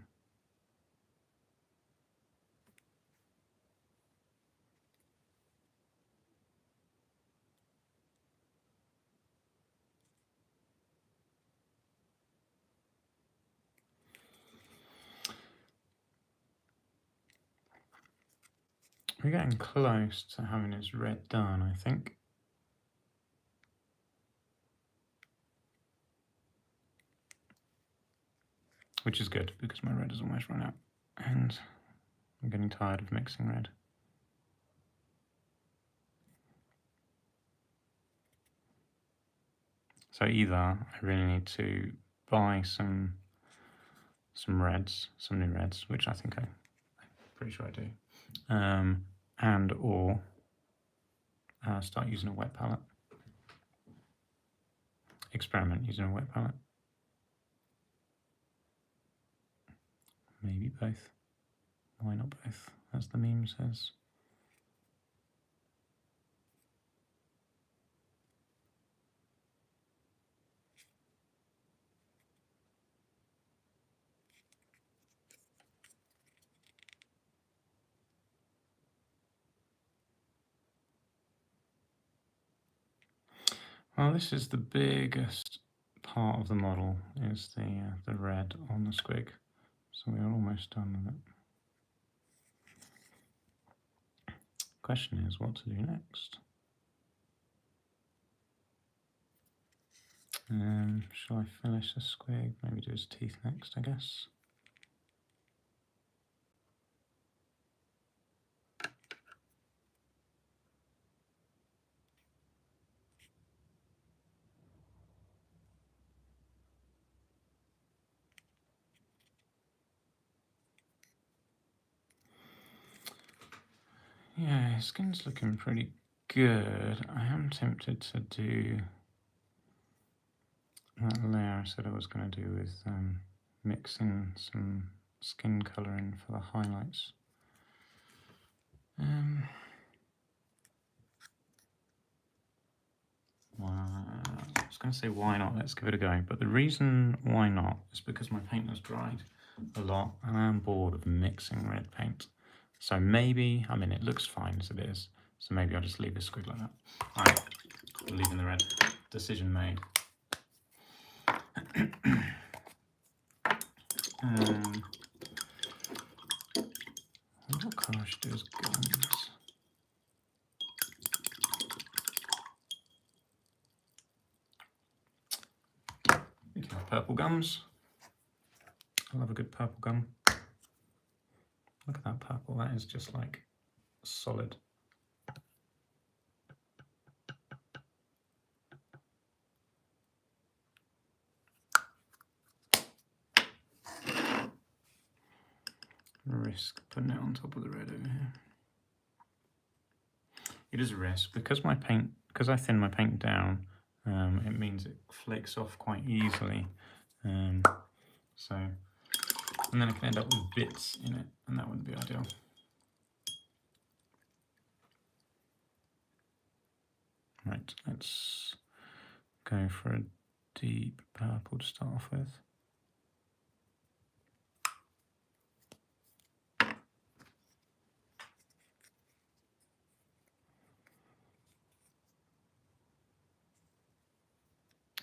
We're getting close to having his red done, I think. Which is good, because my red has almost run out. And I'm getting tired of mixing red. So either I really need to buy some reds, some new reds, which I think I'm pretty sure I do, and or start using a wet palette. Experiment using a wet palette. Maybe both. Why not both, as the meme says. Well, this is the biggest part of the model, is the red on the squig. So we are almost done with it. Question is what to do next. Shall I finish the squig? Maybe do his teeth next, I guess. Yeah, his skin's looking pretty good. I am tempted to do that layer I said I was going to do with mixing some skin colouring for the highlights. I was going to say why not, let's give it a go, but the reason why not is because my paint has dried a lot and I'm bored of mixing red paint. So maybe, I mean it looks fine as it is, so maybe I'll just leave this squig like that. Alright, leaving the red. Decision made. What colour I should do as gums? We can have purple gums. I love a good purple gum. Look at that purple, that is just like solid. Risk putting it on top of the red over here. It is a risk because I thin my paint down. It means it flakes off quite easily. So, and then I can end up with bits in it, and that wouldn't be ideal. Right, let's go for a deep purple to start off with.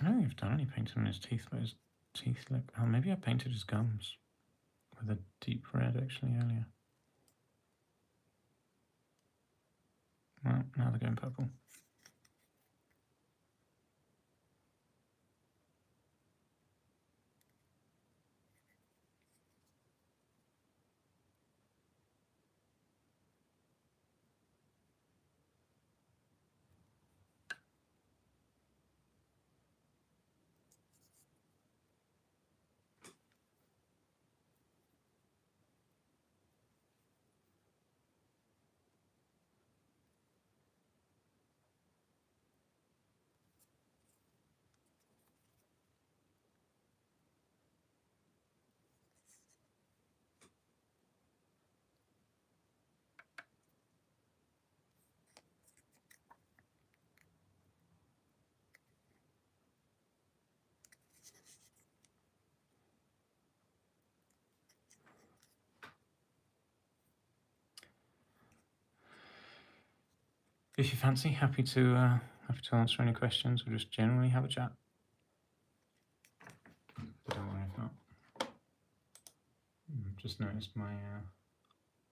I don't think I've done any painting on his teeth, but his teeth look... Oh, maybe I painted his gums with a deep red actually earlier. Well, now they're going purple. If you fancy, happy to answer any questions or just generally have a chat. But don't worry if not. Just noticed my